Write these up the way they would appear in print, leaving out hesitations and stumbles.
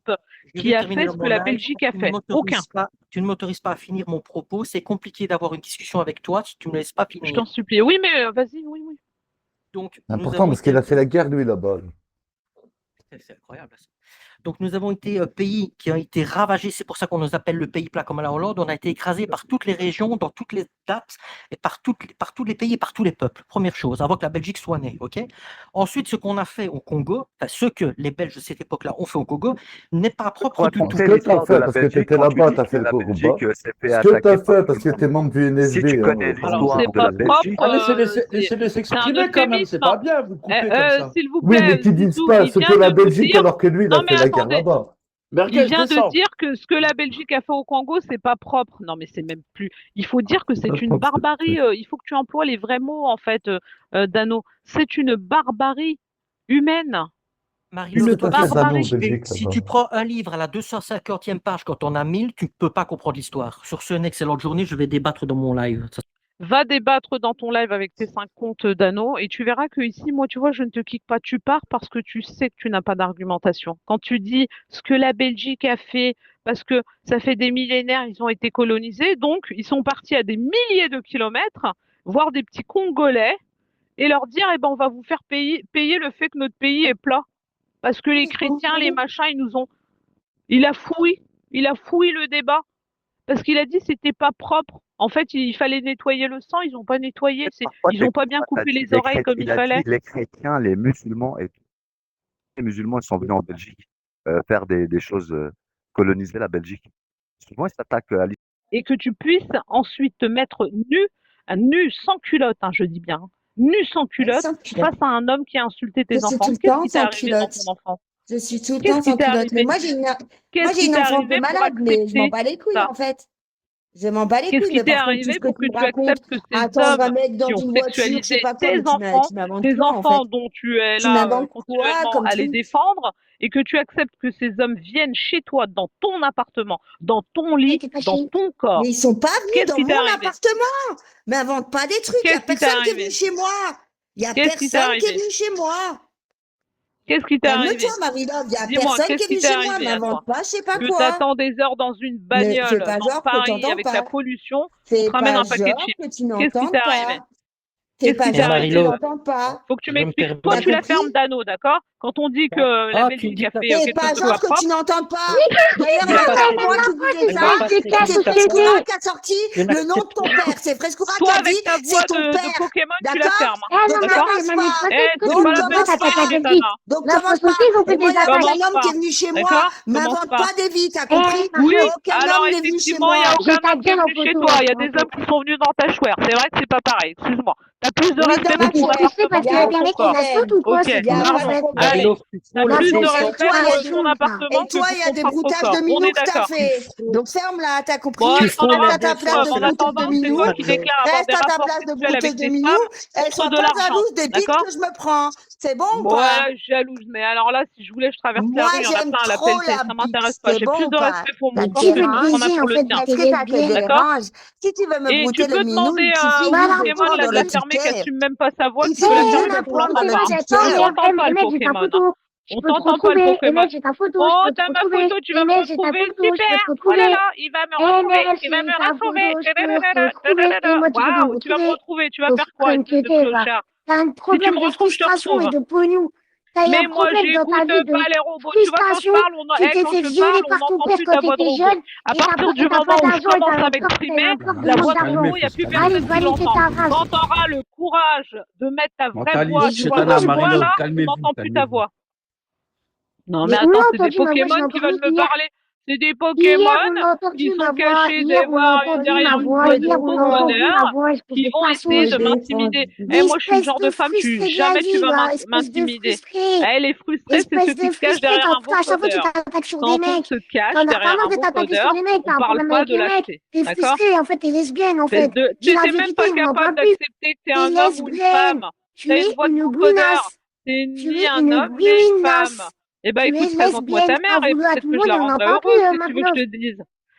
peuple Je qui vais a terminer fait dans ce mon que la live. Belgique a Tu ne fait. Aucun. tu ne m'autorises pas à finir mon propos. C'est compliqué d'avoir une discussion avec toi si tu ne me laisses pas Je finir. t'en supplie. Oui, mais vas-y, oui, oui. Donc, C'est nous important avons parce été qu'il a fait la guerre, lui, là-bas. C'est incroyable. Ça. Donc, nous avons été un pays qui a été ravagé. C'est pour ça qu'on nous appelle le pays plat comme à la Hollande. On a été écrasé par toutes les régions, dans toutes les dates, et par tous les pays et par tous les peuples. Première chose, avant que la Belgique soit née. Ok. Ensuite, ce qu'on a fait au Congo, enfin, ce que les Belges de cette époque-là ont fait au Congo, n'est pas propre du Ce tout. que tu as fait, parce que tu étais là-bas, tu as fait le combat. Ce que tu as fait, parce que tu es membre du Si tu NSB. connais Alors, c'est l'histoire de pas la Belgique, propre. Laissez-les C'est un s'exprimer quand même, c'est euphémisme. pas bien, vous coupez comme ça. S'il vous Oui, plaît, mais qu'ils disent Zizou, pas il ce vient que la de vous Belgique, dire. alors que lui, il Non, a mais fait la guerre attendez. là-bas. Il Merguez, vient de descend. dire que ce que la Belgique a fait au Congo, c'est pas propre. Non, mais c'est même plus. Il faut dire que c'est une barbarie. Il faut que tu emploies les vrais mots, en fait, Dano. C'est une barbarie humaine. Marie-Laure, Une Qu'est-ce que tu as fait, Dano, en barbarie. Belgique, si là-bas? tu prends un livre à la 250e page quand on a 1000, tu ne peux pas comprendre l'histoire. Sur ce, une excellente journée. Je vais débattre dans mon live. Va débattre dans ton live avec tes 5 comptes d'anneaux et tu verras que ici, moi, tu vois, je ne te kick pas. Tu pars parce que tu sais que tu n'as pas d'argumentation. Quand tu dis ce que la Belgique a fait, parce que ça fait des millénaires, ils ont été colonisés, donc ils sont partis à des milliers de kilomètres, voir des petits Congolais et leur dire, eh ben, on va vous faire payer le fait que notre pays est plat. Parce que les chrétiens, les machins, ils nous ont. Il a fouillé. Il a fouillé le débat. Parce qu'il a dit que c'était pas propre. En fait, il fallait nettoyer le sang, ils n'ont pas nettoyé, parfois, ils n'ont pas bien coupé les oreilles comme il a dit fallait. les chrétiens, les musulmans, et les musulmans, ils sont venus en Belgique faire des choses, coloniser la Belgique. Souvent, ils s'attaquent à l'islam. Et que tu puisses ensuite te mettre nu sans culotte, hein, je dis bien, nu sans culotte, face à un homme qui a insulté tes enfants. Je suis tout le Qu'est-ce temps qui t'est sans arrivé dans culotte. ton enfance? Je suis tout le Qu'est-ce temps qui sans t'est culotte. Mais arrivé? moi, j'ai une Qu'est-ce qui t'est enfance de arrivé pour malade, mais je m'en accepter bats les couilles, ça? en fait. Je m'en bats les Qu'est-ce couilles, qui mais t'est par contre, tout arrivé ce que pour tu que me tu racontes, acceptes que ces attendre un hommes mec dans qui ont une voiture, je sais sexualisé pas quoi, tes mais enfants, tu m'inventes tes quoi, en fait? enfants dont tu es Tu là m'inventes quoi continuellement comme à les truc? défendre, et que tu acceptes que ces hommes viennent chez toi, dans ton appartement, dans ton lit, dans ton Mais corps? ils sont pas venus Qu'est-ce dans qui t'est mon arrivé? appartement. M'invente pas des trucs. Il y a Qu'est-ce qui t'est personne qui est venu arrivé? chez moi. Il y a Qu'est-ce qui t'est personne qui est arrivé? venu chez moi. Qu'est-ce qui t'est Calme-toi, arrivé? Marie-Love. Il y a Dis-moi, personne qui qu'est-ce est qui venu t'est chez moi. arrivé à toi? M'invente pas, je sais pas Que quoi. t'attends des heures dans une Ne fais bagnole pas dans genre que Paris t'entends avec la pas. pollution, on Fais te ramène pas un paquet de genre chips. que tu Qu'est-ce qui n'entends t'est arrivé? pas. Fais Qu'est-ce pas qui t'est genre que arrivé? tu n'entends pas. Faut que tu Je me m'expliques. Toi, T'as tu la compris? fermes d'anneau, d'accord? Quand on dit que la Ah, tu Belgique dis a que fait Fais quelque pas chose de pas genre que propre, tu n'entends pas. D'ailleurs, tu la c'est fermes. moi qui disais ça. C'est Frescura qui a sorti le nom de ton père. C'est Frescura qui Toi, a avec dit ta voix c'est ton de père. Pokémon, tu la D'accord? fermes. Donc D'accord? commence pas. Eh, c'est Donc pas la peine commence de pas. t'excuser, Tana. Donc commence pas. Et moi, il n'y a Commence aucun homme qui pas. est venu chez moi. D'accord? Commence M'invente pas. pas des vies, t'as compris? Oui, Aucun alors homme n'est venu chez effectivement, il n'y moi. a aucun homme qui est venu chez toi. Il y a des hommes qui sont venus dans ta chouère. C'est vrai que c'est pas pareil. Excuse-moi. T'as plus de Oui, respect dans ma pour ton chouère. appartement Il y que a pour pas ton de corps. problème. Ok, Il y a pas de pardon. problème. Allez. T'as La plus de chouère, respect toi, il y a pour ton appartement Et que toi, pour il y a ton des propre broutages corps. de On minous est que t'as d'accord. fait. Donc ferme-la, t'as compris? Bon, Tu frôles Reste les à ta place de en brouteuse de attendant, c'est minous. toi qui déclares avoir Reste des à ta rapports place de sexuels avec brouteuse de des minous. femmes Et contre sois de pas l'argent. jalouse des bites D'accord? que je me prends. C'est bon ou Bon, pas? jalouse, mais alors là, si je voulais, je traverse la Moi, rue, il y en a j'aime plein à la trop pelletée. la Ça bite. m'intéresse pas. C'est J'ai bon plus ou de pas? respect pour Ça mon te corps que dérange? t'en as pour le tien. Est-ce que ça te D'accord? dérange? Si tu veux me Et tu brouter le peux minou, demander il au suffit juste de Pokémon là, prendre de le la fermer qui ticket. assume même pas sa voix, Il tu peux la suffit fermer juste de parce qu'on prendre l'entend le pas. On ticket. t'entend pas le Pokémon. Hein. On t'entend pas le Pokémon. Oh, t'as ma photo, tu vas me retrouver. Super! Oh là là, il va me retrouver. Il va me retrouver. Waouh, tu vas me retrouver. Tu vas faire quoi, espèce de clochard? Si tu me retrouves, je te retrouve. Mais moi, j'écoute pas les robots. Tu vois, quand je parle, quand je parle, on n'entend plus ta voix de robot. À partir du moment où je commence à m'exprimer, la voix de robot, il n'y a plus personne qui l'entend. Quand tu auras le courage de mettre ta vraie voix, tu vois, dans ce voix-là, on n'entend plus ta voix. Non, mais attends, c'est des Pokémon qui veulent me parler. C'est des Pokémon qui sont cachés derrière une boîte de bonheur, qui vont essayer de m'intimider. Eh, moi, je suis le genre de femme, jamais tu vas m'intimider. Eh, les frustrés, c'est ceux qui se cachent derrière un vocodeur. Quand on se cache derrière un vocodeur, on parle pas de lâcheté. D'accord? T'es même pas capable d'accepter que t'es un homme ou une femme. T'as une voix de vocodeur. T'es ni un homme, ni une femme. Eh ben écoute, présente-moi ta mère et peut-être que je la rendrai heureuse, si tu veux que je te dise.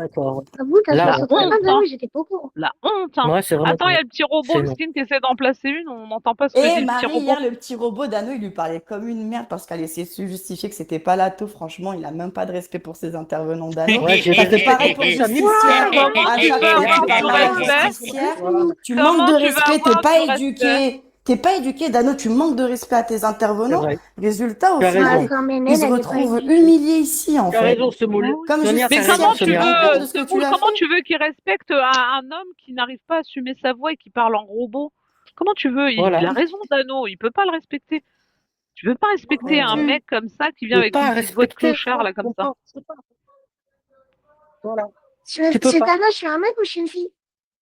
ça, quoi. J'avoue, t'as La 60 honte, ans, j'étais pas au courant. La honte, hein. Ouais, c'est vraiment. Attends, il y a le petit robot C'est non. Skin qui essaie d'en placer une, on n'entend pas ce que dit Et le petit Marie, robot. hier, le petit robot d'Anno, il lui parlait comme une merde parce qu'elle essayait de se justifier que c'était pas Lato. Franchement, il a même pas de respect pour ses intervenants d'Anno. Ouais, j'ai Ça vu. fait pareil pour Ça Justicière. Comment À tu chaque peux fois, avoir tu parles du mal à respect Justicière. Tu Comment manques de tu vas respect, t'es avoir pas du respect éduqué. t'es pas éduqué, Dano, tu manques de respect à tes intervenants. vrai. Résultat, au Tu as final, raison. Quand même, ils elle, se elle est pas retrouvent éduquée. humiliés ici, en Tu as fait. raison, Semoule. Comme Sonia, Mais t'as justifier, comment raison, tu tu te Sonia. rends compte veux, de ce que tu Semoule, as comment fait? tu veux qu'il respecte un homme qui n'arrive pas à assumer sa voix et qui parle en robot? Comment tu veux? Il Voilà. a raison, Dano, il peut pas le respecter. Tu veux pas respecter un mec comme ça qui vient Tu peux avec pas une petite voix de respecter, clochard, là, comme ça? tu peux pas. Voilà. C'est Tu peux pas. Dano, je suis un mec ou je suis une fille?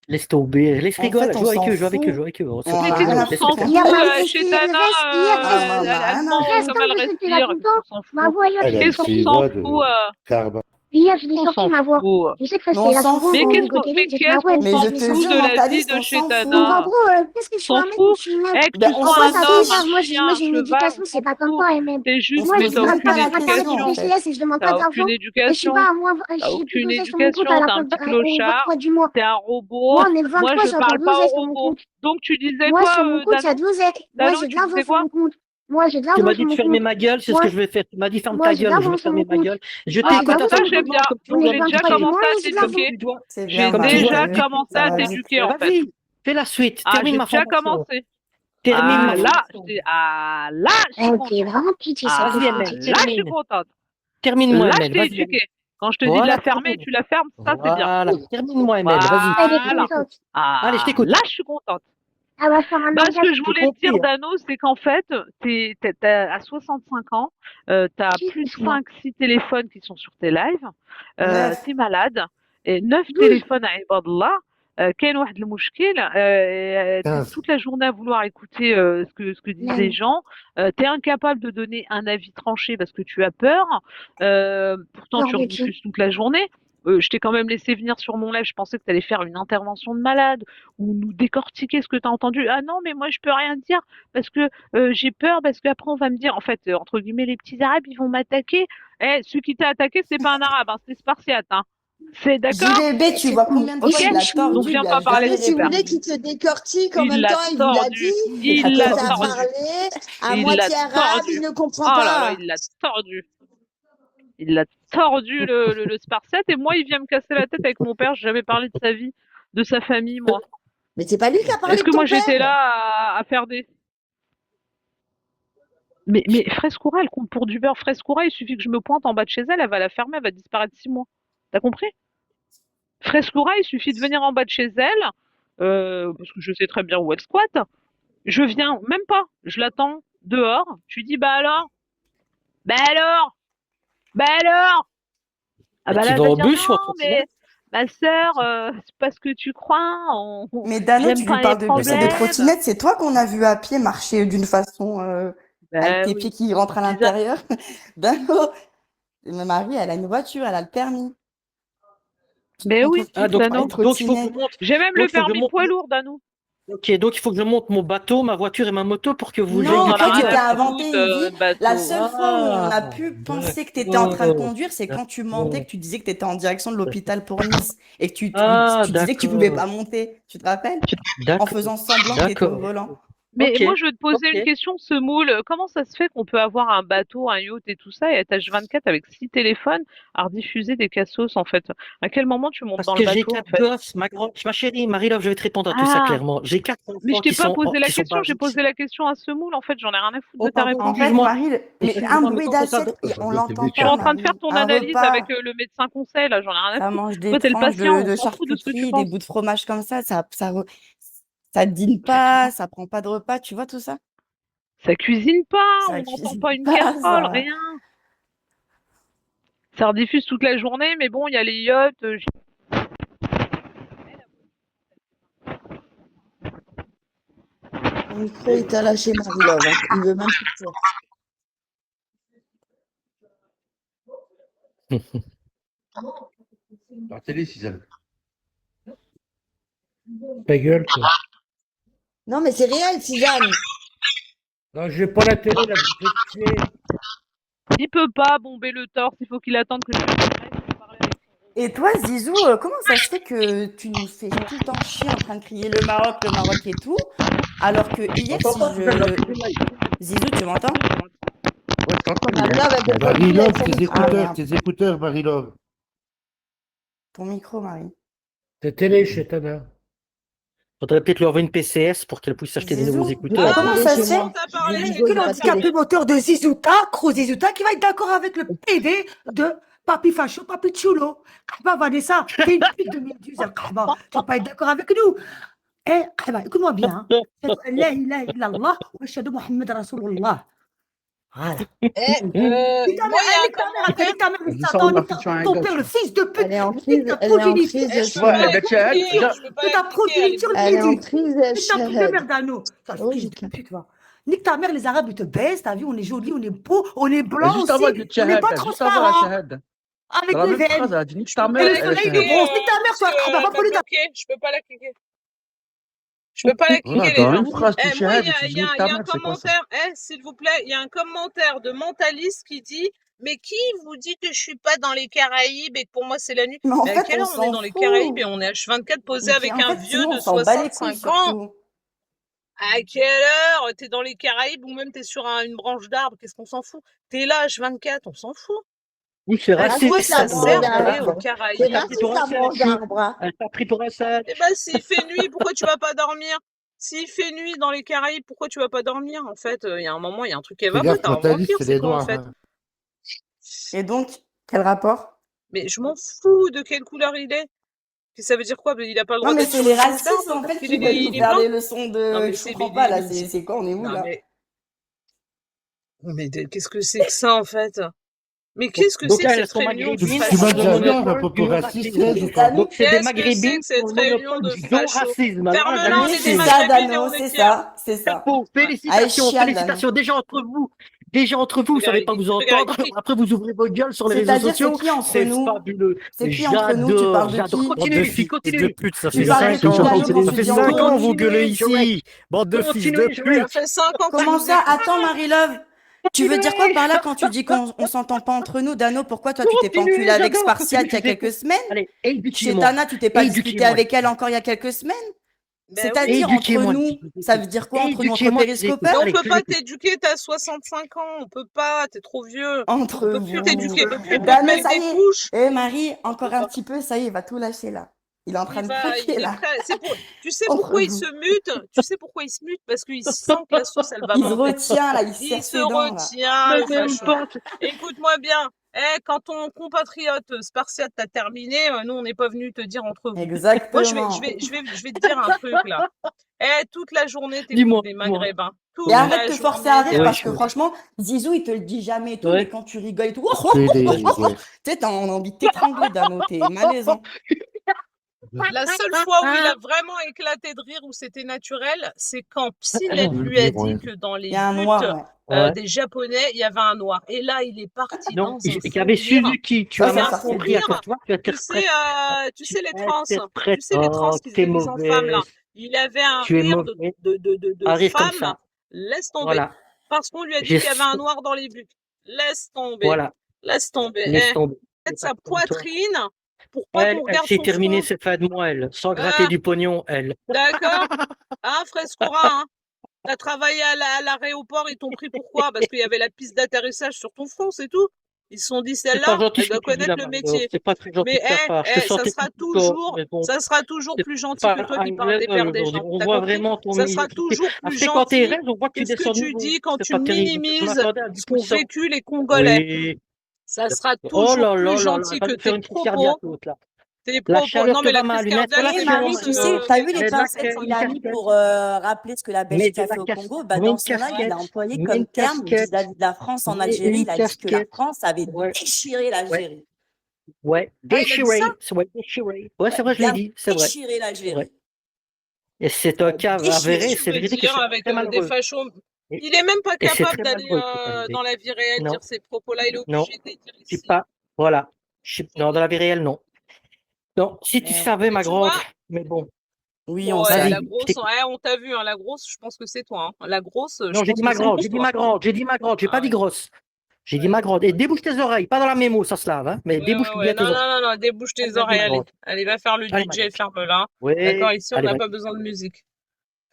Laisse tomber, laisse En rigoler, fait, on joue avec s'en eux, joue avec eux, fout. joue avec eux. On On s'en en Mais a fout, rien à qu'est-ce laisse qu'on s'en foutre. fout? Hier, ma Hein. reste, Chez Dana, hier, Ah, on en a elle rien à ment foutre. comme elle je sais que tu l'as respire. tout le temps. Qu'est-ce qu'on s'en Ma fout? voix, hier, Elle je a l'ai une Qu'est-ce qu'on sortie. s'en voix de fout? Karma. Hier, je l'ai On sorti, s'en ma voix. fout. Je sais que Mais c'était on la s'en souvent Mais au fout. qu'est-ce qu'on téléphone, mais j'ai dit, qu'est-ce ma voix, qu'on Mais s'en je je te l'ai fout jure, de la vie mentaliste, de on chez s'en Donc, fout. en Dana? gros, qu'est-ce que je suis S'en un mec ou fout? je suis une meuf? Eh, que Ben, tu on sois Moi, s'en un t'as fout. vu homme, ça, un chien, j'ai un une cheval, éducation, on c'est s'en pas comme fout. toi, elle même. T'es On juste, se Moi, mais pose t'as même aucune pas la ma carte question, en éducation. fait. PCS et je demande pas T'as aucune d'argent. Et je sais éducation. pas, moi, T'as j'ai aucune posé sur mon compte éducation. T'es un petit au clochard. 23 du mois. T'es un robot. Moi, on est le Moi, 23, je j'ai encore parle de pas l'oseille aux sur mon robots. compte. Donc, tu disais Moi, quoi, sur mon compte, il y a Dano? de l'oseille. Moi, Dano, j'ai de tu l'argent disais sur quoi? mon compte. Moi, j'ai de Tu l'argent m'as sur dit de mon fermer compte. ma gueule, c'est ce Moi, que je vais faire. Tu m'as dit ferme moi, ta j'ai de gueule, je l'argent vais sur fermer mon ma compte. gueule. Je Moi, j'ai de t'écoute l'argent Ça, sur mon j'aime compte. bien. comme tu On est vois. le J'ai déjà 23 du commencé mois, à mais j'ai de l'argent. t'éduquer. Tu dois. C'est J'ai bien, Comme tu Marie. vois. déjà T'as vu? commencé Ça à va bien. t'éduquer, en fait. Vas-y, fais la suite. Ah, Termine j'ai ma déjà formation. commencé. Termine Ah, ma là, formation. Elle je suis fait contente. vraiment pitié, cette Ah, Vas-y, petite Amel, petite. là, je suis termine. contente. Termine-moi, Là, je Amel. t'ai Vas-y, Amel. éduqué. Quand je te dis de Voilà, la fermer, termine. tu la fermes, ça, c'est bien. Voilà, termine-moi, Amel. Vas-y. Elle est Voilà. contente. Allez, je Ah, t'écoute. là, je suis contente. Elle va faire un Bah, ce que orgasme. je J'ai voulais te dire, compris. Hein. Dano, c'est qu'en fait, à 65 ans, t'as plus de Excuse-moi. 5-6 téléphones qui sont sur tes lives, 9. t'es malade, et 9 12. téléphones à Ibadallah, كاين واحد المشكل, t'es 15. toute la journée à vouloir écouter ce que disent les Non. gens, t'es incapable de donner un avis tranché parce que tu as peur, pourtant Peur tu de qui? rediffuses toute la journée. Je t'ai quand même laissé venir sur mon live, je pensais que tu allais faire une intervention de malade ou nous décortiquer ce que tu as entendu. Ah non, mais moi je peux rien dire parce que j'ai peur, parce qu'après on va me dire, en fait, entre guillemets, les petits arabes, ils vont m'attaquer. Eh, celui qui t'a attaqué, c'est pas un arabe, hein, c'est Spartiate, hein. C'est d'accord? JVB, tu vois combien de Ok? fois il a tordu, Donc il viens lui pas a parler jamais de Si vous répondu. voulez qu'il te décortique, en Il même l'a temps, il vous l'a tordu. dit. Il Il l'a a tordu. parlé à Il l'a moitié arabe, il tordu. ne comprend Oh là là, pas. il l'a tordu. Il l'a tordu le Spartiate et moi il vient me casser la tête avec mon père, j'ai jamais parlé de sa vie, de sa famille, moi. Mais c'est pas lui qui a parlé Est-ce de que ton moi j'étais père. là à faire des... Mais Frescoura, elle compte pour du beurre. Frescoura, il suffit que je me pointe en bas de chez elle, elle va la fermer, elle va disparaître 6 mois. T'as compris? Frescoura, il suffit de venir en bas de chez elle, parce que je sais très bien où elle squatte. Je viens, même pas, je l'attends dehors. Tu dis, bah alors? Bah alors? Bah alors? Ah Mais bah tu là, elle vas va au dire bus ou en non, mais trottinette? ma sœur, c'est pas ce que tu crois. Mais Dano, J'aime tu pas lui les parles de bus et de problèmes. trottinette. C'est toi qu'on a vu à pied marcher d'une façon avec Ben tes oui. pieds qui rentrent à Bizarre. l'intérieur. Dano, ma Marie, elle a une voiture, elle a le permis. Mais oui, Ah, donc, Dano. donc il faut que je monte. J'ai même le Donc, il faut que je permis monte. poids lourd, Dano. Ok, donc il faut que je monte mon bateau, ma voiture et ma moto pour que vous Non, ayez On du en a toi, tu rien t'es à inventé foutre, une vie. bateau. La seule fois où on a Ah, pu penser que tu étais en train de d'accord. conduire, c'est quand tu mentais, que tu disais que tu étais en direction de l'hôpital pour Nice et que tu Ah, disais que tu pouvais d'accord. pas monter. Tu te rappelles? En D'accord. faisant semblant que tu étais au D'accord. volant. Mais Ok. moi, je veux te poser Ok. une question, Semoule. Comment ça se fait qu'on peut avoir un bateau, un yacht et tout ça, et être H24 avec 6 téléphones à rediffuser des cassos, en fait? À quel moment tu montes Parce dans le que j'ai bateau, en 4 fait? gosses, ma chérie, Marie-Love, je vais te répondre à tout ça Ah, clairement. J'ai 4 mais je enfants t'ai qui pas sont, posé la qui sont question, j'ai basiques. posé la question à Semoule, en fait, j'en ai rien à foutre Oh, de ta pardon, réponse. En fait, excuse-moi. Marie, mais un Excuse-moi, mais bruit quand on s'adresse. d'assiette, on Je l'entend Je suis pas, en train de Marie. faire ton Un analyse avec repas, le médecin conseil, là, j'en ai rien à ça foutre. mange des Toi, t'es le tranches patient, de on s'en fout de ce que tu charcuterie, des penses. bouts de fromage comme ça dîne pas, ça prend pas de repas, tu vois tout ça? Ça cuisine pas, Ça on n'entend cuisine pas une pas, casserole, ça. rien. Ça rediffuse toute la journée, mais bon, il y a les yachts. Le micro, il t'a lâché, Marie-Love. Hein. Il veut même plus te dire. La télé, Suzanne. Ta gueule, toi. Non, mais c'est réel, Suzanne. Non, je vais pas la télé, la petite. Il peut pas bomber le torse, il faut qu'il attende que je me dépresse pour parler avec son robot. Et toi, Zizou, comment ça se fait que tu nous fais tout le temps chier en train de crier le Maroc et tout, alors que hier, si je... Zizou, tu m'entends? Ouais, je t'entends, Mylène. Marie-Love, elle doit Marie-Love, pas tes être Ah, écouteurs, merde. tes écouteurs, Marie-Love. Ton micro, Marie. Ta télé, chez Tana. Faudrait peut-être lui envoyer une PCS pour qu'elle puisse s'acheter des nouveaux écouteurs. Comment ça se fait? Que l'handicapé moteur de Zizouta, Cro Zizouta, qui va être d'accord avec le PD de Papi Facho, Papi Chulo. Kahba, Vanessa, t'es une pute de Méduse, Kahba. Tu vas pas être d'accord avec nous. Eh, Kahba, écoute-moi bien. La ilaha illallah wa ashhadu Muhammad Rasulullah. Voilà. Ton père, le fils de pute. Elle est en crise, elle est en crise. Ta progéniture, Elle est en crise. Nique ta mère, les Arabes, ils te baissent, t'as vu, on est joli, on est beau, on est blanc aussi, on n'est pas transparent. Avec les veines. Nique ta mère, toi, je peux pas la cliquer. Je peux pas la cliquer, les gens. Moi, il y a un commentaire, s'il vous plaît, il y a un commentaire de Mentaliste qui dit « Mais qui vous dit que je suis pas dans les Caraïbes et que pour moi c'est la nuit ?» Mais en à fait, quelle heure on est dans les Caraïbes et on est H24 posé avec un vieux de 65 ans? À quelle heure t'es dans les Caraïbes ou même t'es sur une branche d'arbre? Qu'est-ce qu'on s'en fout? T'es là H24, on s'en fout. Oui, c'est raciste. Ça sert d'aller aux Caraïbes. Elle t'a pris pour un sale. Eh ben, s'il fait nuit, pourquoi tu vas pas dormir? S'il fait nuit dans les Caraïbes, pourquoi tu vas pas dormir? En fait, il y a un moment, il y a un truc qui va pas. T'as un vampire, c'est quoi, en fait? Et donc, quel rapport? Mais je m'en fous de quelle couleur il est. Ça veut dire quoi? Il a pas le droit Non, mais d'être c'est sur les le racistes, standard, en fait, parce qui qu'il veulent il nous est faire blanc. les leçons de... Non, mais Je comprends pas, là, c'est quoi? On est où, là? Mais qu'est-ce que c'est que ça, en fait? Mais qu'est-ce que c'est que cette réunion de Tu m'as déjà dit un peu raciste. Donc c'est des maghrébins cette réunion de racisme. Ferme-la, on est des C'est ça, maghrébins et Dano, on est c'est fiers. ça, c'est ça. Chapeau, félicitations, Aïcha, félicitations. Déjà entre vous, vous savez pas vous entendre. Après, vous ouvrez vos gueules sur les réseaux C'est-à-dire, sociaux. c'est qui entre C'est nous? fabuleux. C'est qui entre nous? Tu parles de J'adore. qui? Continue, les filles, continue. Ça Tu fait parles de 5 qui, là, ans. je m'en Ça fait souviens 5 pas. ans, vous gueulez ici. Bande de fils de pute. Ça fait 5 ans. Comment ça? Attends, Marie-Love. Tu veux dire quoi par là quand tu dis qu'on s'entend pas entre nous, Dano? Pourquoi toi tu t'es pas enculé avec Spartiate il y a quelques semaines? Allez, Chez éduquez-moi. Tana, tu t'es pas disputé avec elle encore il y a quelques semaines? C'est-à-dire entre nous, ça veut dire quoi entre nous, entre périscopeurs? On peut pas t'éduquer, t'as 65 ans, on peut pas, t'es trop vieux. Entre on peut vous. plus t'éduquer, on peut plus Dano, mettre ça des y est. couches. Eh Marie, encore un petit peu, ça y est, il va tout lâcher là. Il est en train de craquer là. Tu sais pourquoi il se mute? Tu sais pourquoi il se mute? Parce qu'il sent que la sauce, elle va Il se monter. retient là, il serre ses dents là. Il se retient. Écoute-moi bien. Quand ton compatriote spartiate t'a terminé, nous, on n'est pas venu te dire entre vous. Exactement. Moi, je vais te dire un truc là. Toute la journée, t'es des maghrébins. Et arrête de te forcer à rire parce que franchement, Zizou, il te le dit jamais et tout, mais quand tu rigoles et tout, tu sais, t'as envie de t'étrangler, Dano, t'es malaisant. La seule fois où il a vraiment éclaté de rire, où c'était naturel, c'est quand Psynet lui a dit que dans les buts des Japonais, il y avait un noir. Et là, il est parti dans un il y avait Suzuki, tu as bien compris à toi, tu sais les trans, qui se déguisent en femmes, là. Il avait un rire de femme. Laisse tomber. Voilà. Parce qu'on lui a dit qu'il y avait un noir dans les buts. Laisse tomber. Voilà. Laisse tomber. Peut-être sa poitrine. Pour pas qu'on regarde s'est son terminée front. ses fins de mois, elle, sans gratter du pognon, elle. D'accord. Frescura, hein. T'as travaillé à l'aéroport, ils t'ont pris pourquoi? Parce qu'il y avait la piste d'atterrissage sur ton front, c'est tout. Ils se sont dit, celle-là, elle doit connaître le métier. C'est pas très gentil mais de ta part. ça sera toujours plus gentil que toi qui parles des pères des gens. On voit vraiment ton ça sera toujours plus gentil que ce que tu dis quand tu minimises ce qu'ont vécu les Congolais. Ça sera toujours plus gentil que tes propos. Tes propos. Non, mais la crise cardiaque, Marie, tu sais, t'as vu les pincettes qu'il a mis pour rappeler ce que la Belgique a fait au Congo? Dans son live, il a employé comme terme vis-à-vis de la France en Algérie. Il a dit que la France avait déchiré l'Algérie. Ouais, déchiré. Ouais, c'est vrai, je l'ai dit. C'est vrai. Déchiré l'Algérie. Et c'est un cas avéré, c'est véridique. Avec des fachos. Il est même pas capable d'aller dans la vie réelle dire ces propos-là. Il est obligé de les dire ici. Voilà. Non, dans la vie réelle, non. Non, si tu savais, ma grande, mais bon. Oui, on sait. La grosse, on t'a vu, la grosse, je pense que c'est toi. La grosse, non, j'ai dit ma grande, j'ai pas dit grosse. J'ai dit ma grande. Et débouche tes oreilles, pas dans la mémo, ça se lave, hein, mais débouche bien tes oreilles. Non, débouche tes oreilles, allez, va faire le DJ, ferme-la. D'accord, ici, on n'a pas besoin de musique.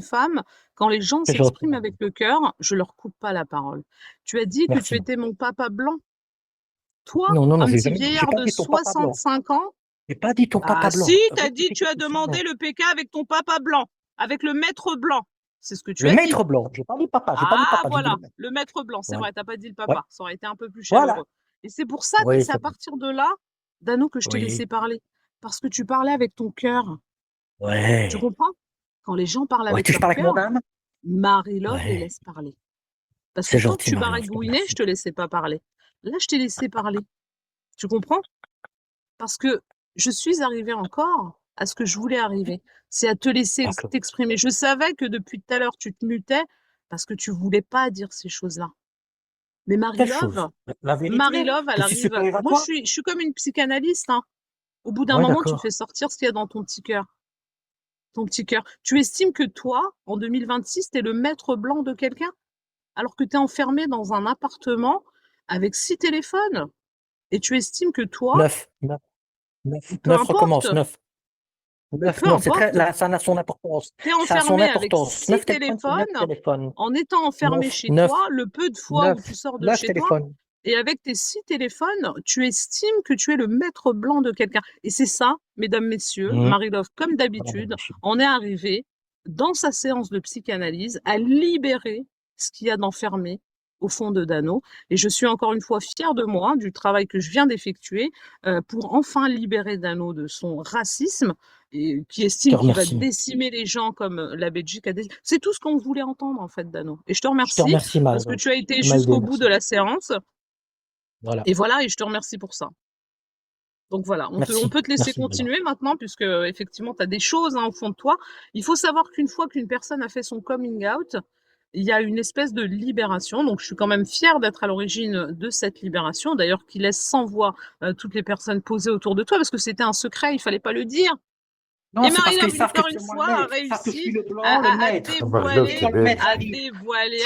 une femme, quand les gens C'est gentil. s'expriment avec le cœur, je leur coupe pas la parole. Tu as dit que tu Merci. étais mon papa blanc. Toi, Non, un j'ai petit jamais- j'ai vieillard pas de dit ton papa blanc. 65 ans. J'ai pas dit ton papa Ah blanc. si, tu as Répète dit, tu as effectivement. demandé le PK avec ton papa blanc, avec le maître blanc. C'est ce que tu Le as dit. maître blanc. J'ai pas dit papa. J'ai pas dit Ah, papa. j'ai dit voilà, le maître. le maître blanc, c'est Voilà. vrai, t'as pas dit le Ouais. papa, ça aurait été un peu plus Voilà. chaleureux. Et c'est pour ça que Oui, c'est à c'est bon. partir de là, Dano, que je t'ai Oui. laissé parler. Parce que tu parlais avec ton cœur. Tu Ouais. comprends? Quand les gens parlent Ouais, avec tu leur parles avec mon cœur, âme? Marie-Love les Ouais. laisse parler. Parce que C'est quand gentil, tu Marie-Love, je te baragouinais, je remercie. te laissais pas parler. Là, je t'ai laissé parler. Tu comprends? Parce que je suis arrivée encore à ce que je voulais arriver. C'est à te laisser t'exprimer. Je savais que depuis tout à l'heure, tu te mutais parce que tu voulais pas dire ces choses-là. Mais Marie-Love, Marie-Love, elle arrive. Moi, je suis comme une psychanalyste, hein. Au bout d'un moment, tu fais sortir ce qu'il y a dans ton petit cœur. Ton petit cœur. Tu estimes que toi, en 2026, tu es le maître blanc de quelqu'un, alors que tu es enfermé dans un appartement avec 6 téléphones. Et tu estimes que toi. 9 recommence, 9. Ça a son importance. Tu es enfermé avec 6 téléphones, en étant enfermé chez toi, le peu de fois où tu sors de chez toi. Et avec tes 6 téléphones, tu estimes que tu es le maître blanc de quelqu'un. Et c'est ça, mesdames, messieurs, Marie-Love, comme d'habitude, on est arrivé dans sa séance de psychanalyse à libérer ce qu'il y a d'enfermé au fond de Dano. Et je suis encore une fois fière de moi, du travail que je viens d'effectuer pour enfin libérer Dano de son racisme, et qui estime qu'il va décimer les gens comme la Belgique a décidé. C'est tout ce qu'on voulait entendre, en fait, Dano. Et je te remercie, parce que tu as été jusqu'au bout de la séance. Voilà. Et voilà, et je te remercie pour ça. Donc voilà, on peut te laisser continuer maintenant, puisque effectivement, tu as des choses au fond de toi. Il faut savoir qu'une fois qu'une personne a fait son coming out, il y a une espèce de libération. Donc je suis quand même fière d'être à l'origine de cette libération, d'ailleurs qui laisse sans voix toutes les personnes posées autour de toi, parce que c'était un secret, il fallait pas le dire. Non, et Marie-Love, encore une fois, a réussi à dévoiler.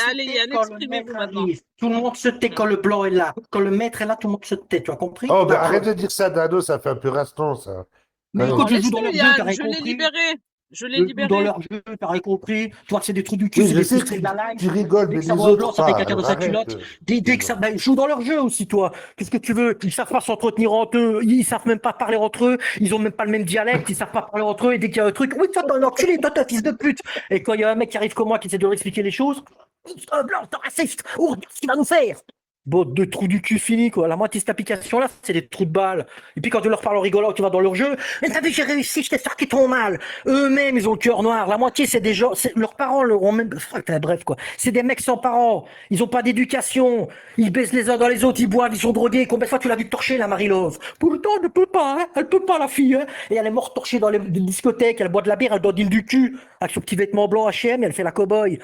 Allez, Yann, exprimez-vous maintenant. Tout le monde se tait quand le blanc est là. Quand le maître est là, tout le monde se tait, tu as compris? Oh, mais arrête de dire ça, Dano, ça fait un peu restant, ça. Mais écoute, je joue dans leur jeu, t'as rien Je l'ai compris. libéré. Je l'ai libéré. Dans leur jeu, t'as rien compris. Toi, c'est des trucs du cul, Oui, c'est je des sais frustrés de la live. tu rigoles, Dès mais que ça les va au autres, blanc, ça fait pas. caca dans sa culotte. Dès que ça, joue dans leur jeu aussi, toi. Qu'est-ce que tu veux? Ils savent pas s'entretenir entre eux. Ils savent même pas parler entre eux. Ils ont même pas le même dialecte. Ils savent pas parler entre eux. Et dès qu'il y a un truc, oui, toi, t'es un enculé, toi, t'es un fils de pute. Et quand il y a un mec qui arrive comme moi qui essaie de leur expliquer les choses, blanc, t'es raciste. Oh, regarde ce qu'il va nous faire. Bon, deux trous du cul finis, quoi. La moitié de cette application-là, c'est des trous de balles. Et puis quand tu leur parles en rigolant, tu vas dans leur jeu. Mais t'as vu, j'ai réussi, je t'ai sorti ton mal. Eux-mêmes, ils ont le cœur noir. La moitié, c'est des gens, leurs parents leur ont même, bref, quoi. C'est des mecs sans parents. Ils ont pas d'éducation. Ils baissent les uns dans les autres, ils boivent, ils sont drogués. Combien de fois tu l'as vu torcher, la Marie-Love? Pourtant, elle ne peut pas, hein. Elle peut pas, la fille, hein. Et elle est morte torchée dans les discothèques. Elle boit de la bière, elle dandine du cul. Avec son petit vêtement blanc H&M, elle fait la cow-boy.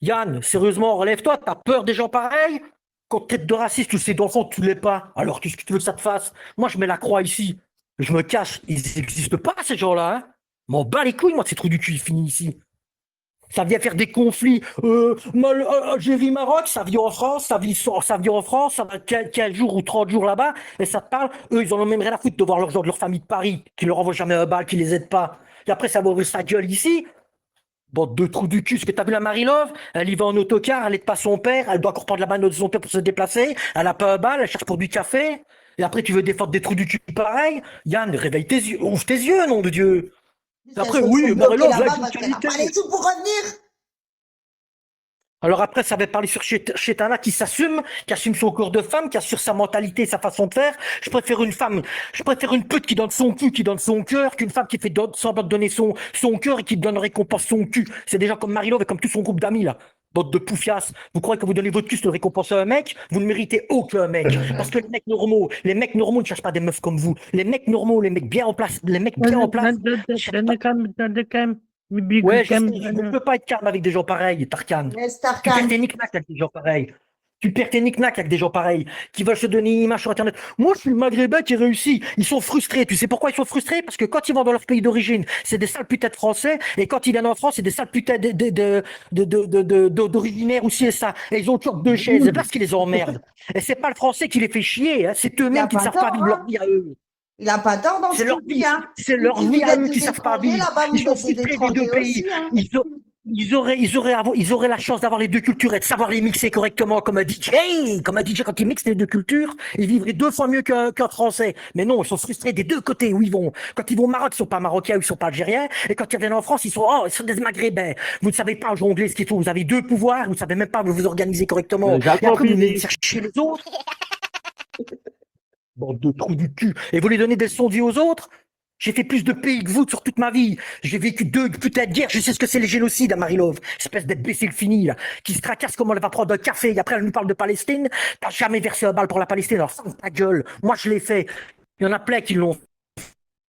Yann, sérieusement, relève-toi, t'as peur des gens pareils? Quand tu traites de raciste, tu sais, dans le fond, tu l'es pas. Alors, qu'est-ce que tu veux que ça te fasse? Moi, je mets la croix ici. Je me cache. Ils n'existent pas, ces gens-là. Hein. M'en bats les couilles, moi, ces trous du cul, ils finissent ici. Ça vient faire des conflits. Algérie-Maroc, ça vient en France, ça vient en France, ça va 15 jours ou 30 jours là-bas, et ça te parle. Eux, ils en ont même rien à foutre de voir leurs gens de leur famille de Paris, qui leur envoient jamais un bal, qui les aident pas. Et après, ça va ouvrir sa gueule ici. Bande de trous du cul, ce que t'as vu la Marie-Love, elle y va en autocar, elle aide pas son père, elle doit encore prendre la bagnole de son père pour se déplacer, elle a pas un bal, elle cherche pour du café, et après tu veux défendre des trous du cul pareil. Yann, réveille tes yeux, ouvre tes yeux, nom de Dieu. Après, oui, Marie-Love, là, Allez, tout pour revenir. Alors après, ça va parler sur Chétana qui s'assume, qui assume son corps de femme, qui assure sa mentalité, sa façon de faire. Je préfère une pute qui donne son cul, qui donne son cœur, qu'une femme qui fait semblant de donner son cœur et qui donne récompense son cul. C'est déjà comme Marie-Love et comme tout son groupe d'amis, là. Bande de poufias. Vous croyez que vous donnez votre cul de récompenser un mec? Vous ne méritez aucun mec. Parce que les mecs normaux ne cherchent pas des meufs comme vous. Les mecs normaux, les mecs bien en place. Ouais, je ne peux pas être calme avec des gens pareils, Tarkan. Tu perds tes knick-knacks avec des gens pareils. Tu perds tes knick-knacks avec des gens pareils qui veulent se donner une image sur Internet. Moi, je suis le Maghrébin qui réussit. Ils sont frustrés. Tu sais pourquoi ils sont frustrés? Parce que quand ils vont dans leur pays d'origine, c'est des sales putains de Français. Et quand ils viennent en France, c'est des sales putains d'originaires aussi et ça. Et ils ont toujours deux chaises. C'est parce qu'ils les emmerdent. Et c'est pas le Français qui les fait chier. Hein. C'est eux-mêmes qui ne savent pas vivre leur vie à eux. Il n'a pas tort dans ce qu'il dit. C'est leur vie à eux qui ne savent pas vivre. Ils sont frustrés des deux pays. Ils auraient la chance d'avoir les deux cultures et de savoir les mixer correctement comme un DJ. Comme un DJ, quand il mixe les deux cultures, ils vivraient 2 fois mieux qu'un Français. Mais non, ils sont frustrés des deux côtés où ils vont. Quand ils vont au Maroc, ils sont pas marocains ou ils sont pas algériens. Et quand ils viennent en France, ils sont des maghrébins. Vous ne savez pas jongler ce qu'il faut. Vous avez 2 pouvoirs. Vous ne savez même pas vous organiser correctement. Et après, vous venez chercher les autres. Bande de trous du cul. Et vous les donnez des leçons de vie aux autres? J'ai fait plus de pays que vous sur toute ma vie. J'ai vécu 2 putains de guerres. Je sais ce que c'est les génocides à Marie-Love. Espèce d'imbécile fini, là. Qui se tracasse comme elle va prendre un café. Et après, elle nous parle de Palestine. T'as jamais versé un bal pour la Palestine. Alors, ferme ta gueule. Moi, je l'ai fait. Il y en a plein qui l'ont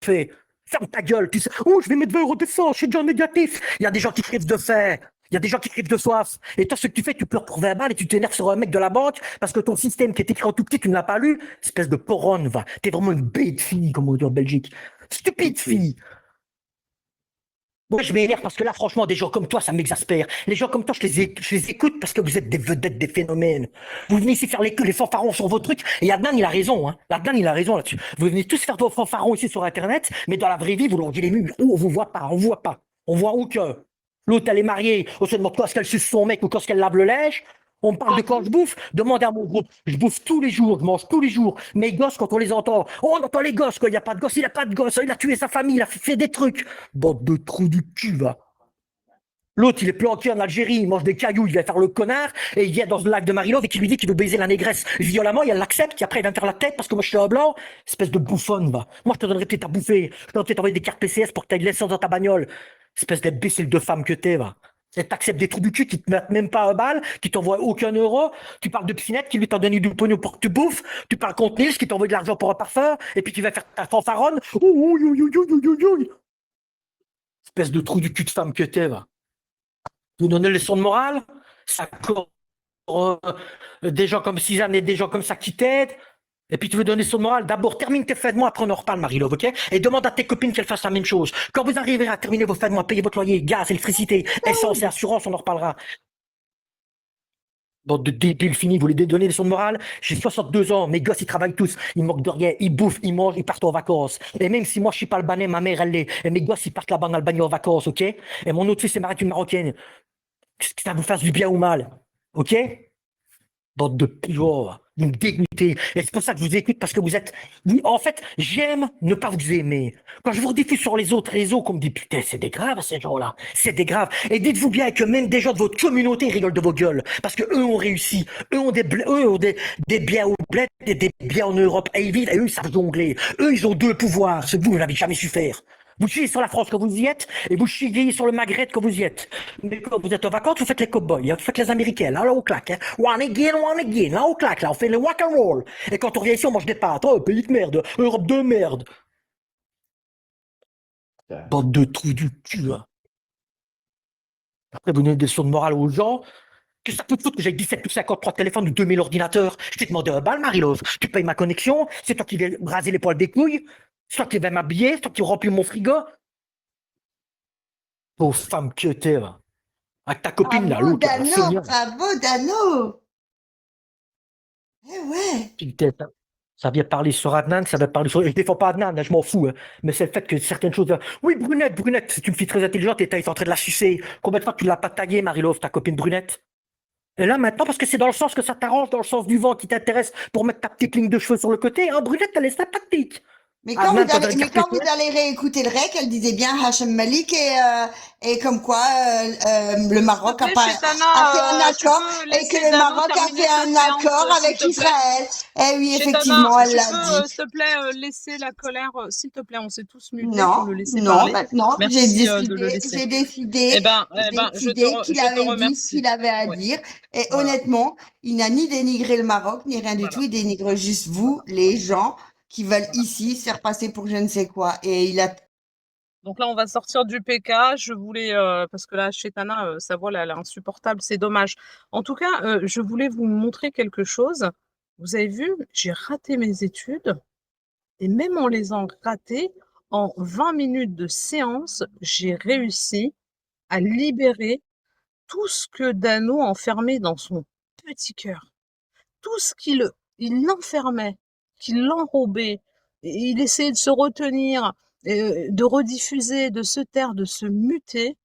fait. Ferme ta gueule. Tu sais, oh, je vais mettre 20 € de sang, je suis déjà négatif. Il y a des gens qui crèvent de faim. Il y a des gens qui crèvent de soif. Et toi, ce que tu fais, tu pleures pour 20 balles et tu t'énerves sur un mec de la banque parce que ton système qui est écrit en tout petit, tu ne l'as pas lu. Espèce de poronne, va. T'es vraiment une bête fille, comme on dit en Belgique. Stupide fille. Moi, je m'énerve parce que là, franchement, des gens comme toi, ça m'exaspère. Les gens comme toi, je les écoute parce que vous êtes des vedettes, des phénomènes. Vous venez ici faire les fanfarons sur vos trucs. Et Adnan, il a raison, hein. Adnan, il a raison là-dessus. Vous venez tous faire vos fanfarons ici sur Internet, mais dans la vraie vie, vous leur dites les murs. Oh, on vous voit pas, on voit pas. On voit aucun. L'autre, elle est mariée. On se demande quand est-ce qu'elle suce son mec ou quand est-ce qu'elle lave le linge. On me parle de quand je bouffe. Demandez à mon groupe. Je bouffe tous les jours. Je mange tous les jours. Mes gosses, quand on les entend. Oh, on entend les gosses. Quand il n'y a pas de gosses, il n'a pas de gosses. Il a tué sa famille. Il a fait des trucs. Bande de trous du cul, va. L'autre, il est planqué en Algérie, il mange des cailloux, il va faire le connard, et il vient dans le lac de Marilov et qui lui dit qu'il veut baiser la négresse violemment, et elle l'accepte, et après il va me faire la tête parce que moi je suis un blanc. Espèce de bouffonne, va. Moi je te donnerais peut-être à bouffer. Je te donnerais peut-être envoyer des cartes PCS pour que tu ailles de l'essence dans ta bagnole. Espèce d'imbécile de femme que t'es, va. Et t'acceptes des trous du cul qui te mettent même pas un balle, qui t'envoient aucun euro. Tu parles de Psinette qui lui t'a donné du pognon pour que tu bouffes. Tu parles contre Nils qui t'envoie de l'argent pour un parfum, et puis tu vas faire ta fanfaronne. Ouh, ouh, ouh, ouh, ouh, ouh, ouh. Espèce de trou du cul de femme que t'es, va. Vous donnez des leçons de morale, ça des gens comme Suzanne et des gens comme ça qui t'aident. Et puis tu veux donner des leçons de morale. D'abord, termine tes fins de mois, après on en reparle, Marie-Love, ok? Et demande à tes copines qu'elles fassent la même chose. Quand vous arriverez à terminer vos fins de mois, payez votre loyer, gaz, électricité, essence et assurance, on en reparlera. Bande de débiles finis, vous voulez donner des leçons de morale? J'ai 62 ans, mes gosses ils travaillent tous, ils manquent de rien, ils bouffent, ils mangent, ils partent en vacances. Et même si moi je suis pas albanais, ma mère elle l'est. Et mes gosses ils partent là-bas en Albanie en vacances, ok? Et mon autre fils est marié avec une Marocaine. Que ça vous fasse du bien ou mal, ok? Bande de pigeons, vous me dégoûtez. Et c'est pour ça que je vous écoute, parce que vous êtes... En fait, j'aime ne pas vous aimer. Quand je vous rediffuse sur les autres réseaux, qu'on me dit, putain, c'est des graves, ces gens-là. C'est des graves. Et dites-vous bien que même des gens de votre communauté rigolent de vos gueules. Parce que eux ont réussi. Eux ont des biens au bled, des biens en Europe. Et ils vivent, et eux, ils savent jongler. Eux, ils ont deux pouvoirs. Ce que vous n'avez jamais su faire. Vous chiez sur la France quand vous y êtes, et vous chiez sur le Maghreb quand vous y êtes. Mais quand vous êtes en vacances, vous faites les cow-boys, hein, vous faites les Américains, là on claque. Hein. One again, là on claque, là on fait le walk and roll. Et quand on revient ici, on mange des pâtes. Oh, pays de merde, Europe de merde. Bande de trous du cul. Hein. Après, vous donnez des leçons de morale aux gens. Que ça peut te foutre que j'ai 17 ou 53 téléphones ou 2000 ordinateurs. Je t'ai demandé un bal, Marie-Love. Tu payes ma connexion, c'est toi qui viens raser les poils des couilles. C'est toi qui vas m'habiller, c'est toi qui remplis mon frigo. Pauvre femme que t'es, va. Avec ta copine, là, l'autre. Bravo, Dano. Eh ouais. Putain, ça vient parler sur Adnan, ça vient parler sur... Je défends pas Adnan, là, je m'en fous. Hein. Mais c'est le fait que certaines choses... Oui, Brunette, c'est une fille très intelligente et t'es en train de la sucer. Combien de fois tu l'as pas taguée, Marie-Love, ta copine Brunette? Et là, maintenant, parce que c'est dans le sens que ça t'arrange, dans le sens du vent qui t'intéresse pour mettre ta petite ligne de cheveux sur le côté, hein, Brunette, elle est sympathique. Mais quand, vous allez réécouter le rec, elle disait bien Hachem Malik et comme quoi le Maroc a fait un accord et que le Maroc a fait un accord avec Israël. Eh oui, effectivement, elle l'a dit. S'il te plaît, laisser la colère, s'il te plaît, on s'est tous mutés non, pour le laisser non, parler. Maintenant, j'ai décidé qu'il avait dit ce qu'il avait à dire. Et voilà. Honnêtement, il n'a ni dénigré le Maroc, ni rien du tout. Il dénigre juste vous, les gens, qui veulent ici se faire passer pour je ne sais quoi. Et il a... Donc là, on va sortir du PK. Je voulais, parce que là, chez Tana, sa voix, elle est insupportable. C'est dommage. En tout cas, je voulais vous montrer quelque chose. Vous avez vu, j'ai raté mes études. Et même en les ayant ratées, en 20 minutes de séance, j'ai réussi à libérer tout ce que Dano enfermait dans son petit cœur. Tout ce qu'il l'enfermait, qu'il l'enrobait. Il essayait de se retenir, de rediffuser, de se taire, de se muter.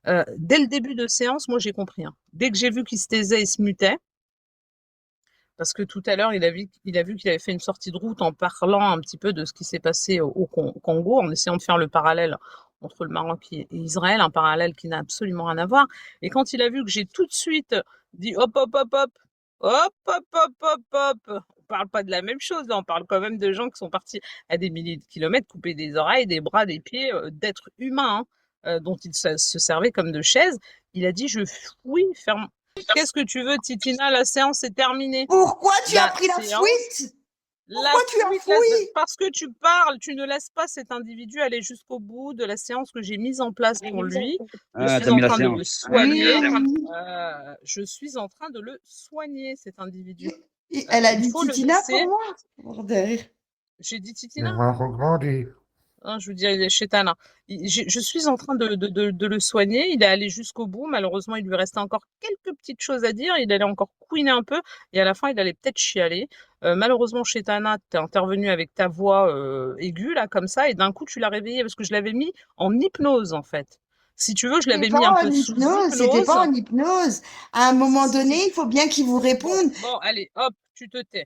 Dès le début de séance, moi j'ai compris. Hein. Dès que j'ai vu qu'il se taisait, il se mutait. Parce que tout à l'heure, il a vu qu'il avait fait une sortie de route en parlant un petit peu de ce qui s'est passé au Congo, en essayant de faire le parallèle entre le Maroc et Israël, un parallèle qui n'a absolument rien à voir. Et quand il a vu que j'ai tout de suite dit hop, hop, hop, hop, hop, hop, hop, hop, hop, on parle pas de la même chose, là, on parle quand même de gens qui sont partis à des milliers de kilomètres, couper des oreilles, des bras, des pieds, d'êtres humains, dont ils se servaient comme de chaises. Il a dit, je fuis, ferme. Qu'est-ce que tu veux, Titina? La séance est terminée. Pourquoi tu as pris la fuite? Pourquoi tu as fouillé? Parce que tu parles, tu ne laisses pas cet individu aller jusqu'au bout de la séance que j'ai mise en place pour lui. Je suis en train de le soigner. Je suis en train de le soigner, cet individu. Elle a dit Titina pour moi. Bordel. J'ai dit Titina? Hein, je vous dis, il est chétana. Je suis en train de le soigner. Il est allé jusqu'au bout. Malheureusement, il lui restait encore quelques petites choses à dire. Il allait encore couiner un peu. Et à la fin, il allait peut-être chialer. Malheureusement, chétana, tu es intervenu avec ta voix aiguë, là, comme ça. Et d'un coup, tu l'as réveillé parce que je l'avais mis en hypnose, en fait. Si tu veux, je l'avais mis un peu sous hypnose. C'était pas en hypnose. À un moment donné, il faut bien qu'il vous réponde. Bon, allez, hop, tu te tais.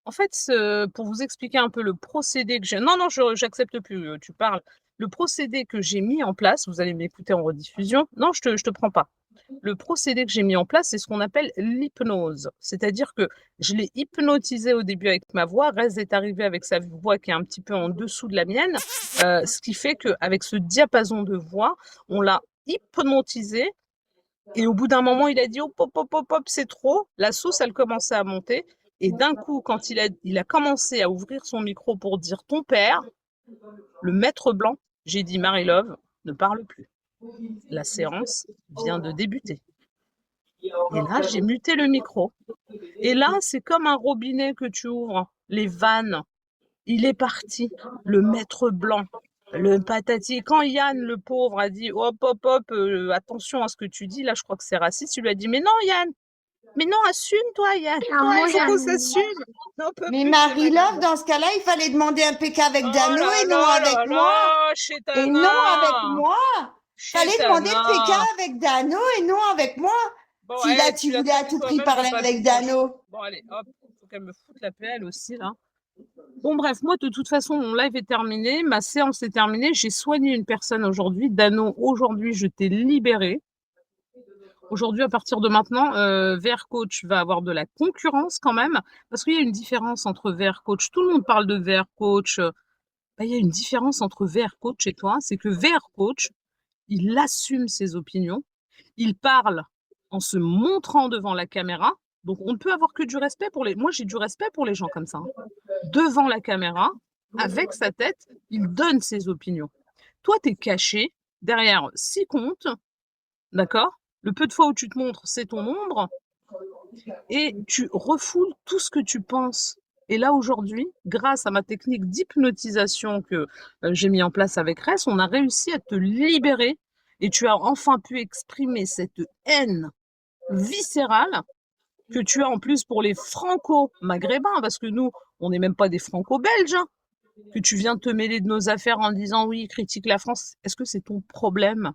En fait, pour vous expliquer un peu le procédé que j'ai... Non, j'accepte plus, tu parles. Le procédé que j'ai mis en place, vous allez m'écouter en rediffusion. Non, je te prends pas. Le procédé que j'ai mis en place, c'est ce qu'on appelle l'hypnose. C'est-à-dire que je l'ai hypnotisé au début avec ma voix. Rez est arrivé avec sa voix qui est un petit peu en dessous de la mienne. Ce qui fait qu'avec ce diapason de voix, on l'a hypnotisé. Et au bout d'un moment, il a dit « hop, hop, hop, hop, hop, c'est trop ». La sauce, elle commençait à monter. Et d'un coup, quand il a commencé à ouvrir son micro pour dire « ton père », le maître blanc, j'ai dit « Marie-Love, ne parle plus. La séance vient de débuter ». Et là, j'ai muté le micro. Et là, c'est comme un robinet que tu ouvres, les vannes. Il est parti, le maître blanc, le patati. Quand Yann, le pauvre, a dit « hop, hop, hop, attention à ce que tu dis », là, je crois que c'est raciste, il lui a dit « mais non, Yann ». Mais non, assume-toi, Yann. Il faut qu'on s'assume. Mais Marie-Love, dans ce cas-là, il fallait demander un PK avec Dano et non avec moi. Et non avec moi. Il fallait demander le PK avec Dano et non avec moi. Bon, si là, tu voulais à tout prix parler avec Dano. Bon, allez, hop. Faut qu'elle me foute la paix, elle aussi, là. Bon, bref, moi, de toute façon, mon live est terminé. Ma séance est terminée. J'ai soigné une personne aujourd'hui. Dano, aujourd'hui, je t'ai libéré. Aujourd'hui, à partir de maintenant, VR Coach va avoir de la concurrence quand même, parce qu'il y a une différence entre VR Coach. Tout le monde parle de VR Coach. Il y a une différence entre VR Coach et toi, c'est que VR Coach, il assume ses opinions, il parle en se montrant devant la caméra. Donc, on ne peut avoir que du respect pour les... Moi, j'ai du respect pour les gens comme ça. Hein. Devant la caméra, avec sa tête, il donne ses opinions. Toi, tu es caché derrière 6 comptes, d'accord ? Le peu de fois où tu te montres, c'est ton ombre. Et tu refoules tout ce que tu penses. Et là, aujourd'hui, grâce à ma technique d'hypnotisation que j'ai mis en place avec Rez, on a réussi à te libérer. Et tu as enfin pu exprimer cette haine viscérale que tu as en plus pour les franco-maghrébins. Parce que nous, on n'est même pas des franco-belges. Hein, que tu viens te mêler de nos affaires en disant « oui, critique la France ». Est-ce que c'est ton problème ?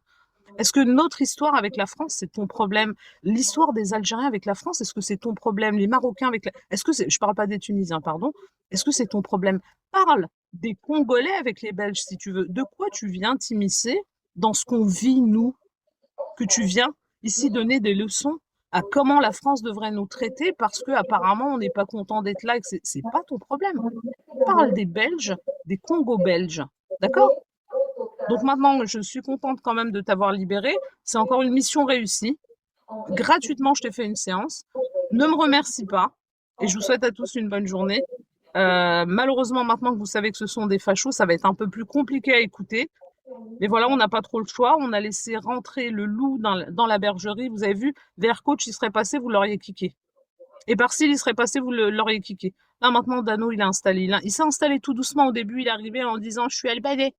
Est-ce que notre histoire avec la France, c'est ton problème? L'histoire des Algériens avec la France, est-ce que c'est ton problème? Les Marocains avec la... Est-ce que c'est... Je parle pas des Tunisiens, pardon. Est-ce que c'est ton problème? Parle des Congolais avec les Belges, si tu veux. De quoi tu viens t'immiscer dans ce qu'on vit, nous? Que tu viens ici donner des leçons à comment la France devrait nous traiter parce que apparemment on n'est pas content d'être là et que c'est pas ton problème. Parle des Belges, des Congo-Belges. D'accord? Donc maintenant, je suis contente quand même de t'avoir libéré. C'est encore une mission réussie. Gratuitement, je t'ai fait une séance. Ne me remercie pas. Et je vous souhaite à tous une bonne journée. Malheureusement, maintenant que vous savez que ce sont des fachos, ça va être un peu plus compliqué à écouter. Mais voilà, on n'a pas trop le choix. On a laissé rentrer le loup dans la bergerie. Vous avez vu, vers coach, il serait passé, vous l'auriez kické. Et par s'il serait passé, vous l'auriez kické. Là, maintenant, Dano, il est installé. Il s'est installé tout doucement au début. Il est arrivé en disant « Je suis albanais ».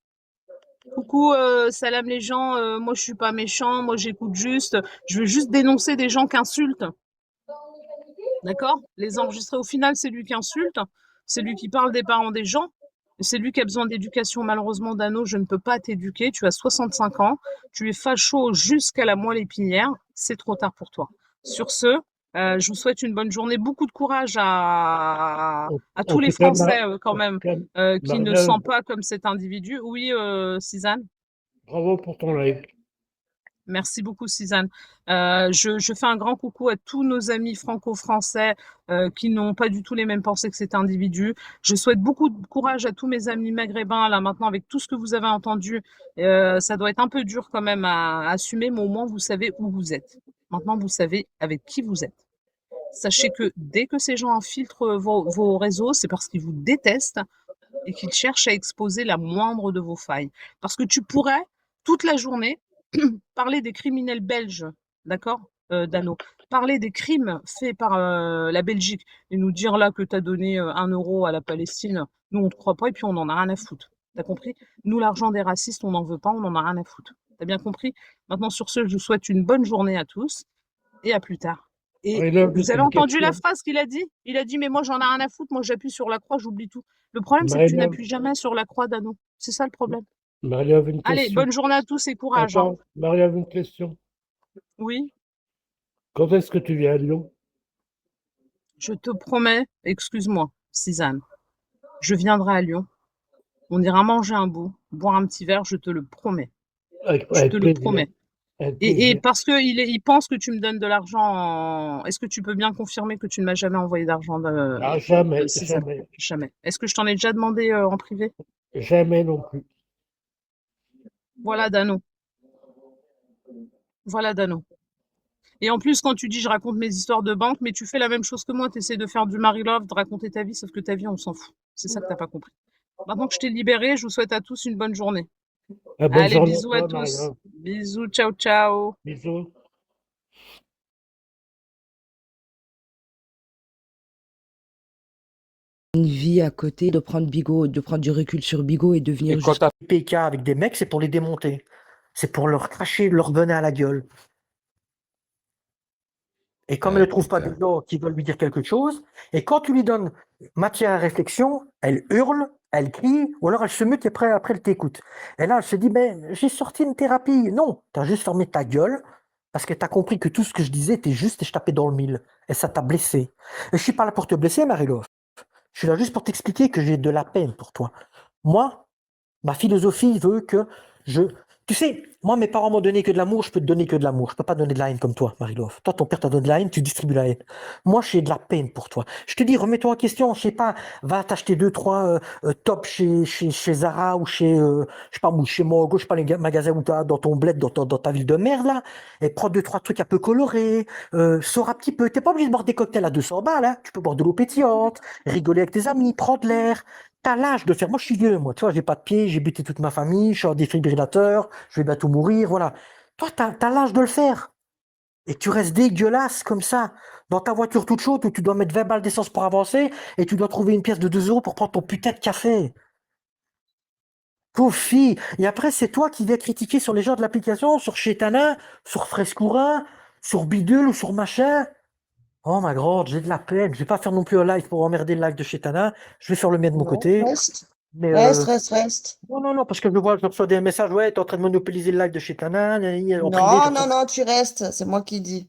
Coucou, salam les gens, moi je suis pas méchant, moi j'écoute juste, je veux juste dénoncer des gens qui insultent. D'accord? Les enregistrer, au final, c'est lui qui insulte, c'est lui qui parle des parents des gens, c'est lui qui a besoin d'éducation. Malheureusement, Dano, je ne peux pas t'éduquer, tu as 65 ans, tu es facho jusqu'à la moelle épinière, c'est trop tard pour toi. Sur ce, je vous souhaite une bonne journée, beaucoup de courage à tous les Français quand même, qui ne sentent pas comme cet individu. Oui, Suzanne? Bravo pour ton live. Merci beaucoup, Suzanne. Je fais un grand coucou à tous nos amis franco-français qui n'ont pas du tout les mêmes pensées que cet individu. Je souhaite beaucoup de courage à tous mes amis maghrébins. Là, maintenant, avec tout ce que vous avez entendu, ça doit être un peu dur quand même à assumer, mais au moins, vous savez où vous êtes. Maintenant, vous savez avec qui vous êtes. Sachez que dès que ces gens infiltrent vos réseaux, c'est parce qu'ils vous détestent et qu'ils cherchent à exposer la moindre de vos failles. Parce que tu pourrais, toute la journée, parler des criminels belges, d'accord, Dano, parler des crimes faits par la Belgique et nous dire là que tu as donné 1 euro à la Palestine, nous on te croit pas et puis on en a rien à foutre. T'as compris? Nous, l'argent des racistes, on n'en veut pas, on en a rien à foutre. T'as bien compris? Maintenant, sur ce, je vous souhaite une bonne journée à tous et à plus tard. Et vous avez entendu la phrase qu'il a dit? Il a dit, mais moi, j'en ai rien à foutre. Moi, j'appuie sur la croix, j'oublie tout. Le problème, c'est que tu n'appuies jamais sur la croix, Dano. C'est ça le problème. Marie-Ève, une question. Allez, bonne journée à tous et courage. Attends, Marie-Ève, une question. Oui, Quand est-ce que tu viens à Lyon? je te promets, excuse-moi, Suzanne, je viendrai à Lyon. On ira manger un bout, boire un petit verre, je te le promets. Je te le promets. Et parce qu'il pense que tu me donnes de l'argent. Est-ce que tu peux bien confirmer que tu ne m'as jamais envoyé d'argent Ah, jamais, jamais. Jamais. Est-ce que je t'en ai déjà demandé en privé? Jamais non plus. Voilà, Dano. Voilà, Dano. Et en plus, quand tu dis je raconte mes histoires de banque, mais tu fais la même chose que moi, tu essaies de faire du Marie-Love, de raconter ta vie, sauf que ta vie, on s'en fout. C'est ça que tu n'as pas compris. Maintenant que je t'ai libéré, je vous souhaite à tous une bonne journée. Allez, bisous à tous. Bisous, ciao, ciao. Bisous. Une vie à côté, de prendre Bigot, de prendre du recul sur Bigot et de venir. Et quand t'as PK avec des mecs, c'est pour les démonter. C'est pour leur cracher leur venin à la gueule. Et comme elle ne trouve pas de gens qui veulent lui dire quelque chose, et quand tu lui donnes matière à réflexion, elle hurle, elle crie, ou alors elle se mute et après elle t'écoute. Et là, elle se dit, mais j'ai sorti une thérapie. Non, tu as juste fermé ta gueule parce que tu as compris que tout ce que je disais était juste et je tapais dans le mille. Et ça t'a blessé. Et je suis pas là pour te blesser, Marie-Love. Je suis là juste pour t'expliquer que j'ai de la peine pour toi. Moi, ma philosophie veut que je... Tu sais, moi, mes parents m'ont donné que de l'amour, je peux te donner que de l'amour. Je peux pas donner de la haine comme toi, Marie-Love. Toi, ton père t'a donné de la haine, tu distribues la haine. Moi, j'ai de la peine pour toi. Je te dis, remets-toi en question, je sais pas, va t'acheter 2-3 tops chez Zara ou chez, je sais pas, ou chez Mogo, je sais pas, les magasins où t'as dans ton bled, dans ta ville de merde, là, et prends 2-3 trucs un peu colorés, sors un petit peu. T'es pas obligé de boire des cocktails à 200 balles, hein. Tu peux boire de l'eau pétillante, rigoler avec tes amis, prendre l'air. T'as l'âge de faire. Moi, je suis vieux, moi. Tu vois, j'ai pas de pied, j'ai buté toute ma famille, je suis en défibrillateur, je vais bientôt mourir, voilà. Toi, t'as l'âge de le faire. Et tu restes dégueulasse comme ça, dans ta voiture toute chaude où tu dois mettre 20 balles d'essence pour avancer et tu dois trouver une pièce de 2 euros pour prendre ton putain de café. Pauvre fille. Et après, c'est toi qui viens critiquer sur les gens de l'application, sur Chetana, sur Frescura, sur Bidule ou sur machin. Oh ma grande, j'ai de la peine. Je vais pas faire non plus un live pour emmerder le live de Chetana. Je vais faire le mien de mon côté. Reste. Mais Reste. non, parce que je reçois des messages, ouais, t'es en train de monopoliser le live de Chetana. Non, tu restes. C'est moi qui dis.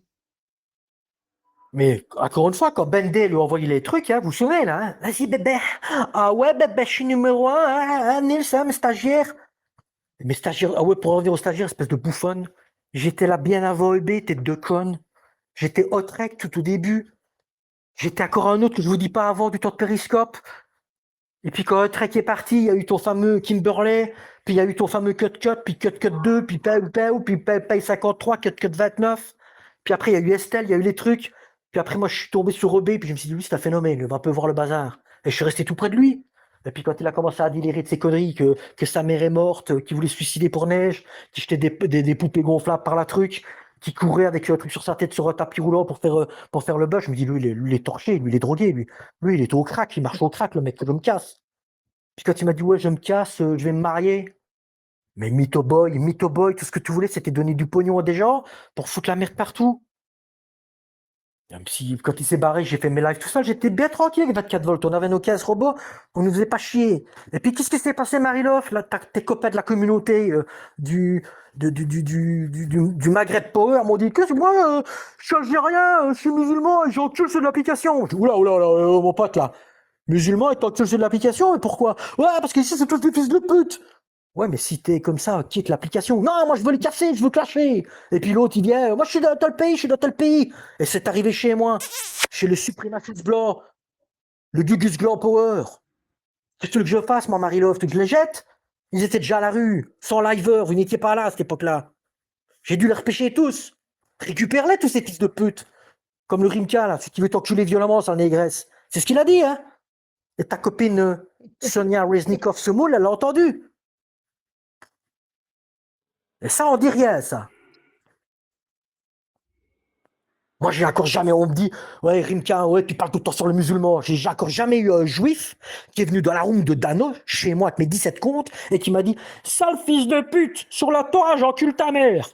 Mais encore une fois, quand Bendé lui a envoyé les trucs, hein, vous vous souvenez là, hein, vas-y bébé. Ah ouais, bébé, je suis numéro 1, hein, Nils, hein, mes stagiaires. Mes stagiaires, ah ouais, pour revenir aux stagiaires, espèce de bouffonne. J'étais là bien avant EB, t'es deux connes. J'étais Autrec tout au début. J'étais encore un autre que je vous dis pas avant du temps de Périscope. Et puis quand Autrec est parti, il y a eu ton fameux Kimberley, puis il y a eu ton fameux Cut, puis Cut 2, puis Pay 53, Cut 29. Puis après, il y a eu Estelle, il y a eu les trucs. Puis après, moi, je suis tombé sur EB, puis je me suis dit, lui, c'est un phénomène, il va un peu voir le bazar. Et je suis resté tout près de lui. Et puis quand il a commencé à délirer de ses conneries, que sa mère est morte, qu'il voulait se suicider pour Neige, qu'il jetait des poupées gonflables par la truc, qui courait avec un truc sur sa tête sur un tapis roulant pour faire le buzz, je me dis, lui, il est torché, lui, il est drogué, lui, il est au crack, il marche au crack, le mec, je me casse. Puis quand il m'a dit, ouais, je me casse, je vais me marier. Mais Mytho Boy, tout ce que tu voulais, c'était donner du pognon à des gens pour foutre la merde partout. Même si, quand il s'est barré, j'ai fait mes lives tout seul, j'étais bien tranquille avec 24 volts. On avait nos 15 robots, on nous faisait pas chier. Et puis, qu'est-ce qui s'est passé, Marie-Love? Là, tes copains de la communauté du Maghreb Power m'ont dit que moi, je suis algérien, je suis musulman et j'encule sur l'application. Oula, mon pote, là. Musulman et t'encules sur l'application, et pourquoi? Ouais, parce qu'ici, c'est tous des fils de pute. Ouais, mais si t'es comme ça, quitte l'application. Non, moi je veux les casser, je veux clasher. Et puis l'autre, il vient, moi je suis dans tel pays. Et c'est arrivé chez moi, chez le suprémaciste blanc, le Gugus Gland Power. Qu'est-ce que tu veux que je fasse, moi, Marie-Love? Tu veux que je les jette? Ils étaient déjà à la rue, sans liver, vous n'étiez pas là à cette époque-là. J'ai dû les repêcher tous. Récupère-les, tous ces fils de pute. Comme le Rimka, là, celui qui veut t'enculer violemment, sa négresse. C'est ce qu'il a dit, hein. Et ta copine Sonia Reznikov-Semoul, elle l'a entendu. Et ça, on dit rien, ça. Moi, j'ai encore jamais, on me dit, ouais, Rimka, ouais, tu parles tout le temps sur le musulman. J'ai encore jamais eu un juif qui est venu dans la room de Dano, chez moi, avec mes 17 comptes, et qui m'a dit, sale fils de pute, sur la Torah, j'encule ta mère.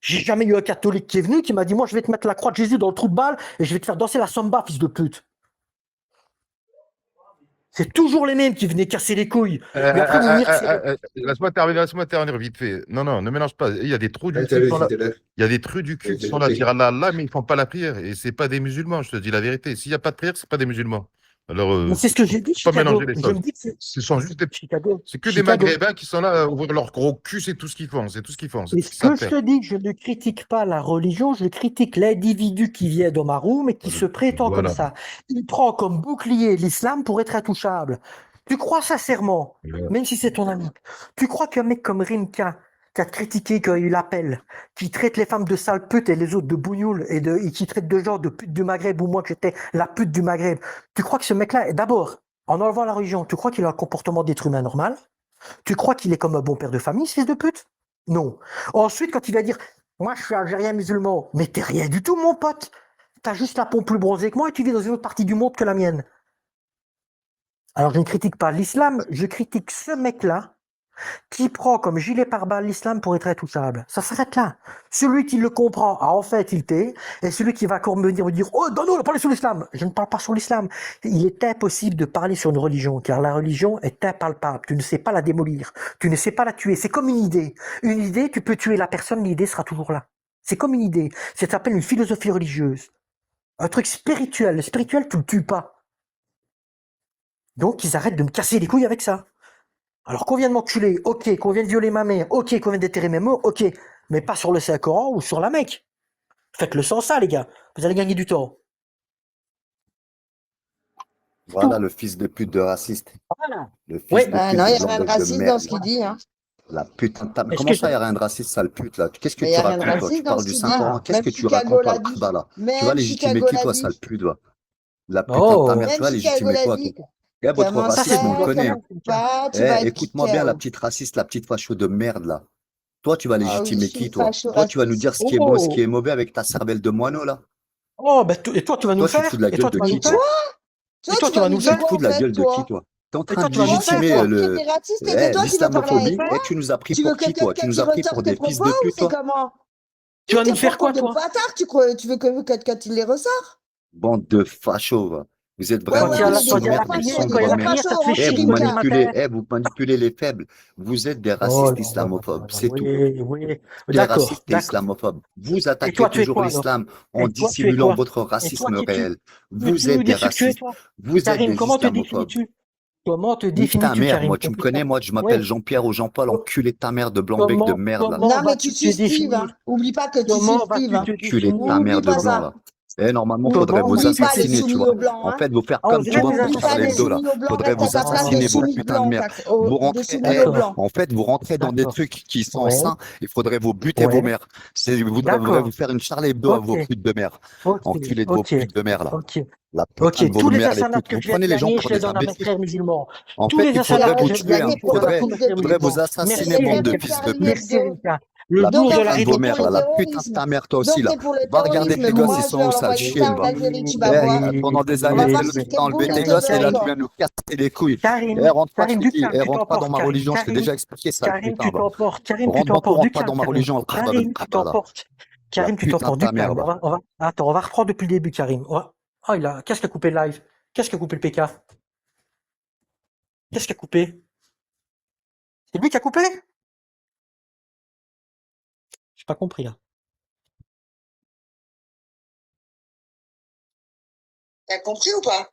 J'ai jamais eu un catholique qui est venu, qui m'a dit, moi, je vais te mettre la croix de Jésus dans le trou de balle, et je vais te faire danser la samba, fils de pute. C'est toujours les mêmes qui venaient casser les couilles. Mais après, vous me dites, laisse-moi terminer vite fait. Non, ne mélange pas. Il y a des trous du cul qui sont là. Il y a des trous du cul qui sont là, dire Allah, mais ils font pas la prière. Et c'est pas des musulmans, je te dis la vérité. S'il n'y a pas de prière, c'est pas des musulmans. Alors, c'est ce que j'ai dit, pas Chicago. mélanger les Je choses. me dis que Ce sont juste des... Chicago. C'est que des Maghrébins qui sont là à ouvrir leur gros cul, c'est tout ce qu'ils font. C'est tout ce qu'ils font. Et ce que je te dis, je ne critique pas la religion, je critique l'individu qui vient dans ma room et qui se prétend comme ça. Il prend comme bouclier l'islam pour être intouchable. Tu crois sincèrement, même si c'est ton ami, tu crois qu'un mec comme Rimka, qui a critiqué, qui a eu l'appel, qui traite les femmes de sales putes et les autres de bougnoule et qui traite de gens de putes du Maghreb, ou moi que j'étais la pute du Maghreb, tu crois que ce mec-là, d'abord, en enlevant la religion, tu crois qu'il a un comportement d'être humain normal? Tu crois qu'il est comme un bon père de famille, ce fils de pute? Non. Ensuite, quand il va dire, moi je suis algérien musulman, mais t'es rien du tout, mon pote. T'as juste la peau plus bronzée que moi et tu vis dans une autre partie du monde que la mienne. Alors je ne critique pas l'islam, je critique ce mec-là qui prend comme gilet pare-balles l'islam pour être intouchable. Ça s'arrête là. Celui qui le comprend, en fait, il t'est, et celui qui va encore me dire, oh, non, on a parlé sur l'islam. Je ne parle pas sur l'islam. Il est impossible de parler sur une religion, car la religion est impalpable. Tu ne sais pas la démolir. Tu ne sais pas la tuer. C'est comme une idée. Une idée, tu peux tuer la personne, l'idée sera toujours là. C'est comme une idée. Ça s'appelle une philosophie religieuse. Un truc spirituel. Le spirituel, tu le tues pas. Donc, ils arrêtent de me casser les couilles avec ça. Alors qu'on vient de m'enculer, ok, qu'on vient de violer ma mère, ok, qu'on vient d'éterrer mes morts, ok, mais pas sur le Saint-Coran ou sur la Mecque. Faites-le sans ça, les gars. Vous allez gagner du temps. Voilà le fils de pute de raciste. Voilà. Le fils Ouais. de Bah pute non, il de n'y a rien de blanc-bec de raciste dans merde. ce qu'il dit. Hein. La putain de ta... Est-ce Comment que ça, il n'y a rien de raciste, sale pute, là? Qu'est-ce que Mais il tu n'y a rien de racontes, toi? Tu raciste dans parles ce du qu'il dit. Saint-Coran. Qu'est-ce Même que tu Chicago racontes, toi, l'a le dit. Krba, là? Tu vas Même légitimer Chicago qui, l'a toi, dit. sale pute, va? La putain de Oh. ta mère, Même tu vas Chicago légitimer l'a quoi, dit. toi? Eh, votre Comment racisme, on le ça, connaît. pas, tu Eh, vas être écoute-moi bien, la quitter. petite raciste, la petite facho de merde, là. Toi, tu vas Ah oui, je légitimer suis qui, une toi? facho Toi, tu vas nous dire raciste. ce qui est bon et ce Oh. qui est mauvais avec ta cervelle de moineau, là? Oh, ben, et toi, tu vas nous Toi, le tu te faire? fous de la Et gueule toi, de tu vas qui, nous le toi? faire? Toi, Et toi, tu tu vas vas nous nous le dire faire? Tu te quoi fous en de la fait, gueule de qui, toi? toi? T'es en Et train toi, de tu vas nous le Toi, c'est faire? légitimer toi qui es raciste et c'est toi qui veux parler avec l'islamophobie moi? et tu nous as pris Tu veux pour que qui, toi? Tu quelqu'un nous qui as pris ressorte pour tes des fils propos de ou pute, c'est toi? comment? Tu vas Tous nous tes faire propos quoi, de toi? bâtard, tu veux que quelqu'un il les ressort? Bande de fachos, va. Vous êtes Ouais, vraiment on des est des Quand il y a gros la sous-merdes, des prière, fachos, sons de des quand il y a gros la grand-mère. prière, ça fachos, te fait on Eh, chier fait vous de Rimka. collimateur. vous manipulez les faibles. Vous êtes des Oh racistes là là islamophobes, là là, c'est tout. oui. Des D'accord, racistes et d'accord. islamophobes. Vous Et attaquez toi, tu es toujours quoi, alors? l'islam en Et toi, tu es dissimulant quoi? votre Et toi, racisme qui es-tu? réel. Tu Vous peux nous êtes des dire ce que tu es, racistes. toi? Vous êtes Karim, des comment te islamophobes. définis-tu? Comment te Nique ta définis-tu, mère, Karim? moi, tu me connais, moi, je m'appelle Ouais. Jean-Pierre ou Jean-Paul, enculé de ta mère de blanc-bec de merde, là. Non, mais Vas-tu tu te suis Steve, définir? hein. Oublie pas que tu suis Comment Steve, vas-tu hein. te Enculé de ta définir? mère N'oublie de pas blanc, ça. là. Eh, normalement, faudrait vous N'oublie pas les assassiner, tu soumis vois. au blanc, En hein. fait, vous faire comme, tu vois, pour N'oublie pas Charlie les Hebdo, là. soumis au blanc, Faudrait reste à vous ta place de assassiner, vos soumis putains de blanc, merde. Vous de rentrez, soumis au D'accord. blanc. en fait, vous rentrez dans des D'accord. trucs qui sont Ouais. sains. Il faudrait vous buter Ouais. vos mères. Faudrait D'accord. vous faire une Charlie Hebdo à vos Ok. putes de mère. Ok. Enculé de vos Ok. putes de mère, là. Ok. La putain de Ok. vos Tous les mères, les assanats putes. que Vous je viens de prenez les gens gagner, pour je les des donne à mes imbéciles. frères musulmans. En Tous fait, les il assanats faudrait que vous je viens de tuer, gagner, hein. je les donne à tous mes frères Faudrait vous musulmans. assassiner, Merci, bande de Rika. fils de pute. Merci, Rika. Le La jour de la putain de vos Donc, mères, t'es là, pour le la putain de terrorisme. ta mère, toi aussi, Donc, là. t'es pour le Va regarder terrorisme. tes Mais gosses, moi, ils je sont vais où, sale envoyer chienne, ça en va. Algérie, tu vas voir. Pendant des On années, va voir t'as quel enlevé boulot tes te gosses fait et là, tu encore. viens nous casser les couilles. Karim, Eh, rentre pas, je Karim, te du dis. calme, Eh, tu rentre pas dans t'emportes, ma Karim. religion, je t'ai Karim, déjà expliqué, sale Karim, putain, tu va. t'emportes. Karim, tu Rentre pas, t'emportes. Du rentre pas calme, dans ma Karim. religion, le Kraba de Karim, tu Kraba, là. t'emportes. La Karim, tu putain de t'emportes. ta Du mère, calme. va. Attends, on va reprendre depuis le début, Karim. Ah, qu'est-ce qui a coupé le live? Qu'est-ce qui a coupé le PK? Qu'est-ce qui a coupé? C'est lui qui a coupé? J'ai pas compris, là. T'as compris ou pas?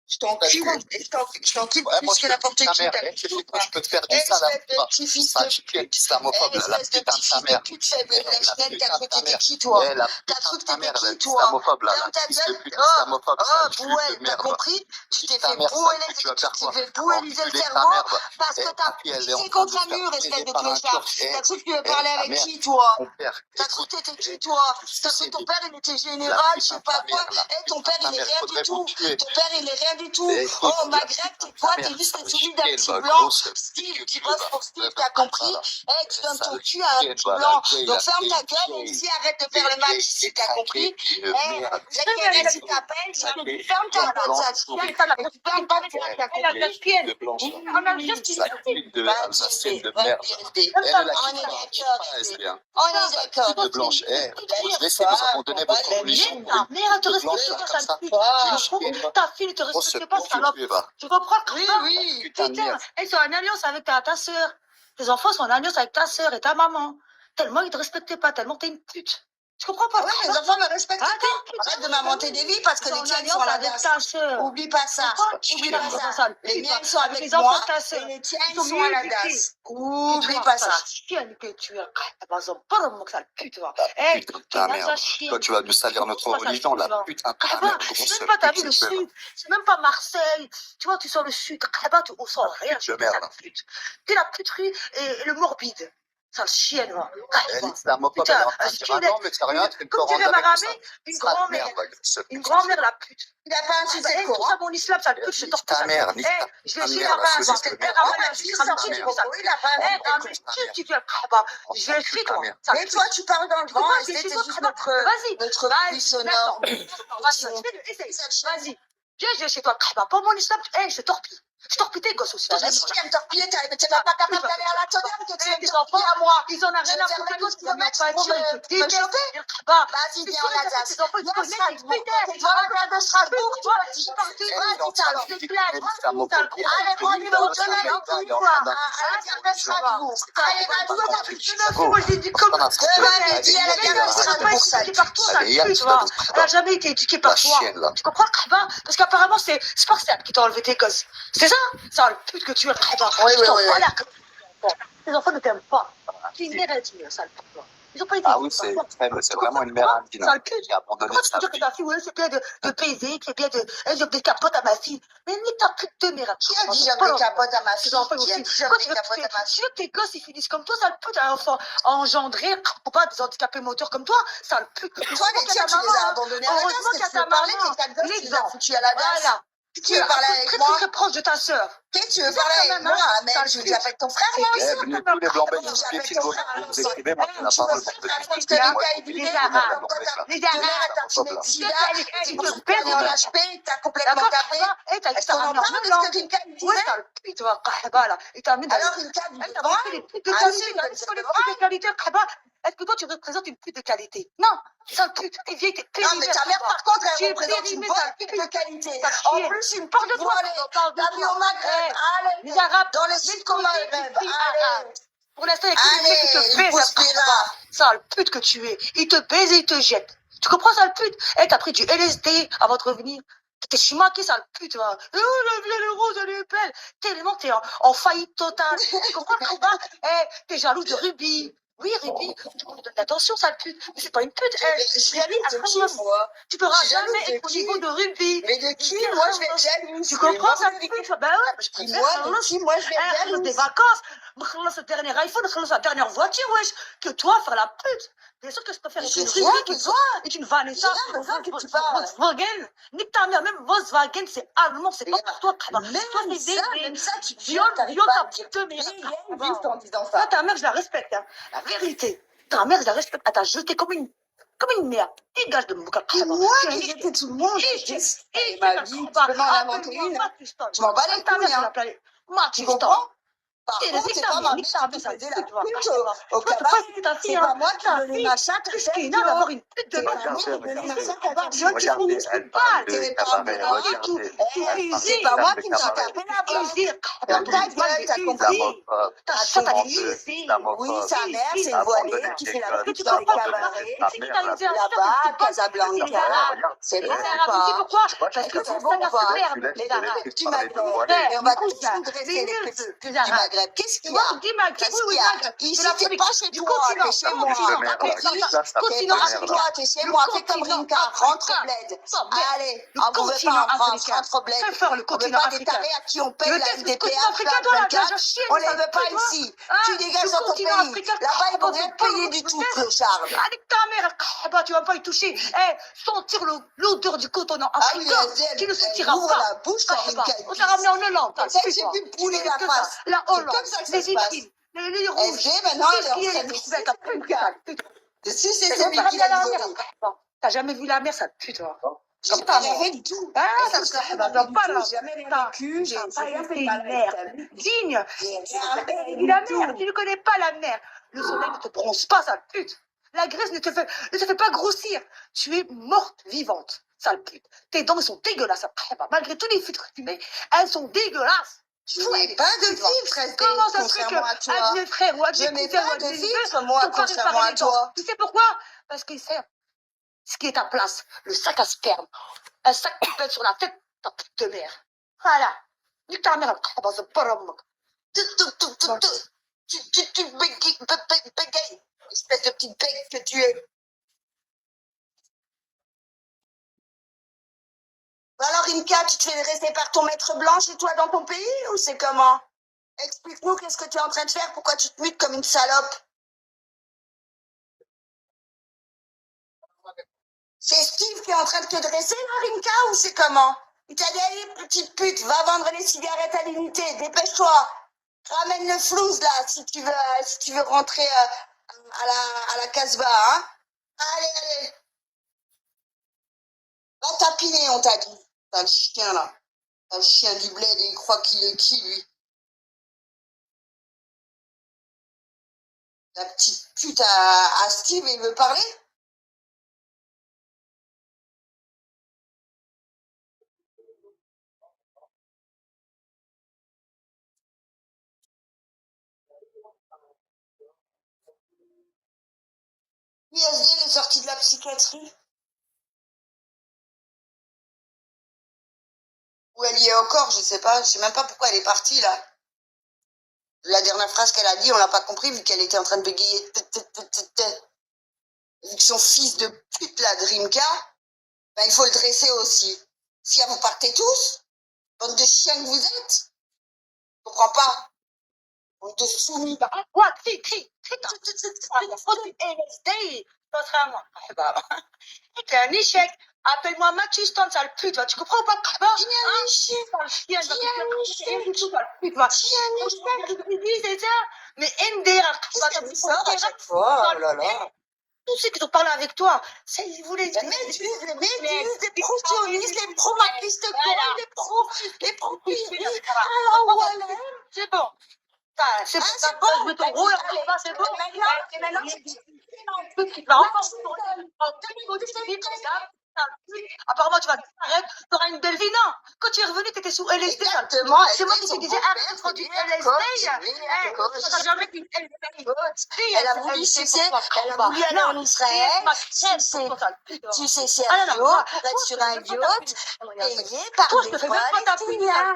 Je t'encule, je t'encule plus que n'importe qui. Je peux te faire du Espèce ça, là. de petit fils Ça, de tu es pute. islamophobe, là. La Espèce de putain petit de ta fils de mère. pute faible, La Lachnen, t'as putain cru de que ta t'étais mère. qui, toi? La T'as putain cru de que ta t'étais mère, qui, là. toi? Islamophobe, là. Ferme La ta fils de gueule. pute islamophobe, Oh, sale cul Bouel, de t'as merde. compris? Tu t'es Ta fait mère, sale boueler, cul, tu vas faire tu quoi? t'es fait boueliser le Enculer ta cerveau mère, va. parce que t'as Papi, elle est en pissé train de contre un se faire mur, espèce baiser de par un clochard. turc. T'as cru que tu veux parler ta avec mère, qui, toi? ton père, T'as cru écoute, que t'étais qui, toi? tu T'as cru que ton suces père, il était la général, je putain sais de pas ta quoi. mère, là. Eh, ton Putain père, de ta il est mère, rien du faudrait vous tout. tuer. Ton père, il est rien du tout. Écoute, Oh, la Maghreb, putain t'es de quoi? ta T'es mère, juste le sale souris d'un chienne, petit va, blanc. grosse Steve, pute qui de bosse va. pour Steve, Va t'as faire compris? ça, là. Eh, tu donnes ton Sale cul à un chienne, petit va, blanc. la gay, Donc là. ferme T'es ta une gueule et vieille. ici, arrête de faire le match ici, t'as compris? Une Eh, merde. Zachary, il t'appelle, ferme ta gueule, sale chienne. Et ferme ta gueule, t'as compris? De blanche. On a juste Sale pute de Alsacienne de Vas-y, merde. restez. Elle est la On qui est parle, d'accord, pas restez. lesbienne. On est d'accord. De blanche. Eh, je vais essayer, vous abandonnez votre religion. Ta mère, elle te De blanche, respecte là, pas, comme sale ça. pute. Tu chienne, va. Ta fille ne te Grosse respecte pas, pute, salope. tu vas. Tu comprends? Oui, oui. Putain de Putain, merde. elles sont en alliance avec ta sœur. Tes enfants sont en alliance avec ta sœur et ta maman. Tellement ils te respectaient pas, tellement t'es une pute. Tu comprends pas? Ouais, mes enfants me respectent pas. Arrête de m'inventer des vies parce que les tiennes sont avec ta sœur. Oublie pas ça. Oublie pas ça. Les miennes sont avec moi et les tiennes sont à la DAS. Oublie pas ça. Chienne que tu es. Putain de ta merde. Toi, tu vas nous salir notre religion, la putain de ta mère. C'est même pas ta ville, le sud. C'est même pas Marseille. Tu vois, tu sors le sud. Tu ne sens rien. De merde. T'es la puterie et le morbide. Sale chienne, moi. Elle est islamophobe, elle est en train de dire ah non, mais c'est rien, tu fais le Comme Coran dirait avec tout Maramé, ça. une Sale grand-mère. merde, va, Une grand-mère, la pute. Il n'a pas insulté le Tout Coran. ça, mon islam, sale pute, je torture. Ta mère, nique ta Je vais mère, la saucisse de merde. Je vais écrire, toi. Mais toi, tu parles dans le vent, et c'était juste notre vie sonore. Vas-y. Viens chez toi, pas mon islam. Je torpille. Je torpille tes gosses aussi. Si tu aimes torpiller, tu n'es pas capable d'aller à la tonnerre que tu aimes torpiller à moi. Ils en ont rien à foutre de tous kilomètres pour me choper. Vas-y, viens en Alsace. Viens à Strasbourg. T'es devant la glace de Strasbourg, toi. Vas-y, t'as le déplace. Allez, prends le numéro de la gare de Strasbourg. Allez, vas-y, dis à la gare de Strasbourg. Elle n'a jamais été éduquée par toi. Tu comprends, Khaba? Parce qu'apparemment, c'est Spartiate qui t'a enlevé tes gosses. C'est ça? Ça, le pute que tu es, Khaba. Oui. Tes enfants ne t'aiment pas. Tu es une mère indigne, sale pute. Ils ont pas été. Ah oui, c'est vraiment une mère indigne. Sale pute. Qui a abandonné Comment tu sa peux dire que fille. ta fille, ouais, c'est bien de baiser, c'est bien de. Je des capotes à ma fille. Mais nique ta pute de mère. Qui a dit j'aime des capotes à ma fille? Qui a dit j'aime des capotes à ma fille? Tu veux que tes gosses ils finissent comme toi, sale pute, un enfant engendré, pour pas des handicapés moteurs comme toi, sale pute. Toi, les tiens, tu les as abandonnés à la Heureusement DAS, que tu veux parler, tes quatre gosses, tu les as foutus à la DAS. Voilà. Tu veux parler avec moi? Très proche de ta sœur. Tu veux parler avec moi? Mais tu veux que j'appelle ton frère, moi aussi? Venez tous les blancs belges, tous les filgots, vous écrivez, moi, je la parole. Les Arabes, tu peux perdre en HP, t'as complètement tapé. Est-ce qu'on en parle de ce que Rinka disait? Oui, tu vois, voilà. Alors, Rinka dit de qualité, est-ce que toi, tu représentes une pute de qualité? Non, sale pute, t'es vieille, t'es périmée. Non, mais ta mère, par contre, elle représente une bonne pute de qualité. En plus, une pute voilée. T'as vu au Maghreb, allez, les Arabes, dans les sites comme Maghreb, allez. Pour l'instant, il y a qui te baise, sale pute que tu es. Il te baise et il te jette. Tu comprends, sale pute? Eh, t'as pris du LSD avant de revenir. T'es chimaqué, sale pute, va. Oh, le rose, elle est belle. Tellement t'es en faillite totale. Tu comprends, eh, t'es jaloux de Ruby. Oui, Ruby, tu me donnes l'attention, sale pute. Mais c'est pas une pute, je suis jalouse de qui, moi? Tu pourras jamais être au niveau de Ruby. Mais de qui? Moi, je vais être jalouse. Tu comprends, sale pute? Ben ouais, je préfère. Moi, je vais être jalouse. Des vacances. Ce dernier iPhone, la dernière voiture, wesh. Que toi, faire la pute. Bien sûr que je préfère être une Ruby et une Vanessa. Volkswagen. Nique ta mère, même Volkswagen, c'est allemand, c'est pas pour toi. Même ça, tu viens ta pute de merde. Juste en disant ça. Ta mère, je la respecte, hein. La vérité. Ta mère, je la respecte. Elle t'a jeté comme une merde. Dégage de mon cas. Moi, j'ai jeté tout le monde. J'ai ma vie. Tu peux m'en inventer une. Je m'en bats les couilles, hein. Tu comprends? Par contre, c'est pas ma mère qui faisait la pute au cabaret. C'est pas moi qui donnais ma chatte. Qu'est-ce qu'il a d'avoir une pute de C'est pas moi qui donnais ma chatte à Jean qui Regardez, finissent elle pas. parle de C'est pas cabaret, moi du tout. regardez. C'est pas moi qui me suis tapé là-bas. Donc ta gueule, t'as compris? Islamophobe, Oui, sa mère, c'est une voilée qui fait la pute dans les cabarets. Là-bas, à Casablanca. C'est bon ou pas? Parce que c'est bon ou pas? Les putes du Maghreb. Et on va tous nous dresser les putes du Maghreb. Qu'est-ce qu'il y a? Qu'est-ce qu'il y a? Ici, t'es pas chez toi, t'es chez moi. T'as compris? T'es pas chez toi, t'es chez moi. Fais comme Rinka, rentre au bled. Allez, on ne veut pas en France, rentre au bled. On ne veut pas des tarés à qui on paye la NDPA, Plan 24. On les veut pas ici. Tu dégages dans ton pays. Là-bas, ils vont rien te payer du tout, clochard. Avec ta mère, tu vas pas y toucher. Sentir l'odeur du coton africain, tu ne sentiras ouvre pas. la bouche quand Rinka On t'a ramené en Hollande. j'ai pu pouler la face. La Hollande, comme ça que ça les se passe. Yvelines, les rouges. SD, maintenant, elle est en train de si c'est lui qui l'a volé. T'as jamais vu la mer, ça pue, toi. J'ai pas rêvé du tout. Ah, ça se J'ai jamais vécu, j'ai fait fait une mère digne. La mer, tu ne connais pas la mer. Le soleil ne te bronze pas, sale pute. La graisse ne te fait pas grossir. Tu es morte vivante, sale pute. Tes dents sont dégueulasses. Malgré tous les filtres que tu mets, elles sont dégueulasses. Je n'ai pas de filtre, comment ça se fait qu'un de mes frères ou un de je mes n'ai cousins pas ou de un de mes filtre, neveux moi, t'ont pas contrairement réparé à les dents. toi. Tu sais pourquoi? Parce qu'il sert ce qui est à place, le sac à sperme. Un sac qui pète sur la tête, ta pute de mère. Voilà. Nique ta mère, Tu bégayes, espèce de petite bête que tu es. Alors, Rimka, tu te fais rester par ton maître blanc chez toi dans ton pays ou c'est comment? Explique-nous qu'est-ce que tu es en train de faire, pourquoi tu te mutes comme une salope? C'est Steve qui est en train de te dresser là, Rimka, ou c'est comment? Il t'a dit, allez, petite pute, va vendre les cigarettes à l'unité, dépêche-toi. Ramène le flouze là, si tu veux rentrer à la Casbah, hein? Allez. Va tapiner, on t'a dit. T'as le chien là. T'as le chien du bled et il croit qu'il est qui, lui? La petite pute à Steve, il veut parler? ISD, elle est sortie de la psychiatrie. Ou elle y est encore, je sais pas. Je sais même pas pourquoi elle est partie, là. La dernière phrase qu'elle a dit, on l'a pas compris, vu qu'elle était en train de bégayer. Vu que son fils de pute, là, Drimka, ben, il faut le dresser aussi. Si vous partez tous, bande de chiens que vous êtes. Je comprends pas. Bande de soumis. Quoi, crie. LSD, contrairement. C'est un échec. Appelle-moi Mathieu Stan, sale pute, tu comprends ou pas? Qui a un chien? C'est ça. Mais MDR, qu'est-ce qu'elle sort à chaque fois? Oh là là. Tous ceux qui ont parlé avec toi, ils voulaient les méduses, les pro-sionistes, les pro-maquistes, les pro-cuisines. Alors voilà. C'est bon. C'est bon, c'est bon. Je me ton rôle, c'est bon. Et maintenant, apparemment, tu vas disparaître, tu auras une belle vie. Non, quand tu es revenu, tu étais sous LSD. Exactement. C'est moi qui te disais, arrête de prendre du LSD. Elle a voulu sucer, elle a voulu aller en Israël. Tu sais, Sergio, pour être sur un yacht, payé par des Palestiniens.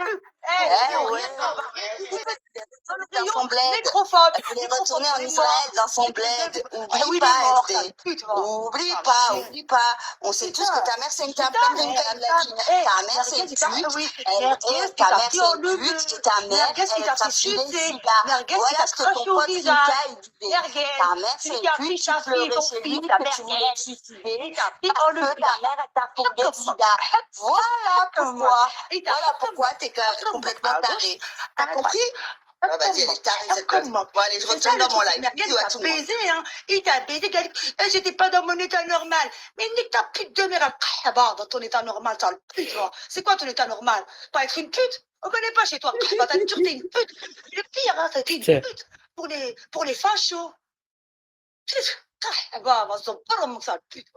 Dans son bled. Elle voulait retourner en Israël, dans son bled. Oublie pas, SD. Oublie pas. On sait tous que ta mère, c'est une pleine d'une peine, la vie. Ta mère, c'est une pute. Ta mère, c'est une pute. Et ta mère, elle t'a filé le sida. Voilà ce que ton pote Rika, il disait. Ta mère, c'est une pute. Tu pleurais chez lui que tu voulais te suicider. Parce que ta mère, elle t'a fourgué le sida. Voilà pourquoi. Voilà pourquoi t'es complètement taré. T'as compris? Ah, vas-y, elle est tarée, cette meuf. Bon, allez, je retourne dans mon live. Bisous à tout le monde. Il t'a baisé, j'étais pas dans mon état normal. Mais nique ta pute de mère, dans ton état normal, t'as le pute, c'est quoi ton état normal? Pas être une pute? On connaît pas chez toi. Bah, t'as toujours été une pute. Le pire, hein, t'as été une pute pour les fachos. Bah, on s'en parle, mon sale pute.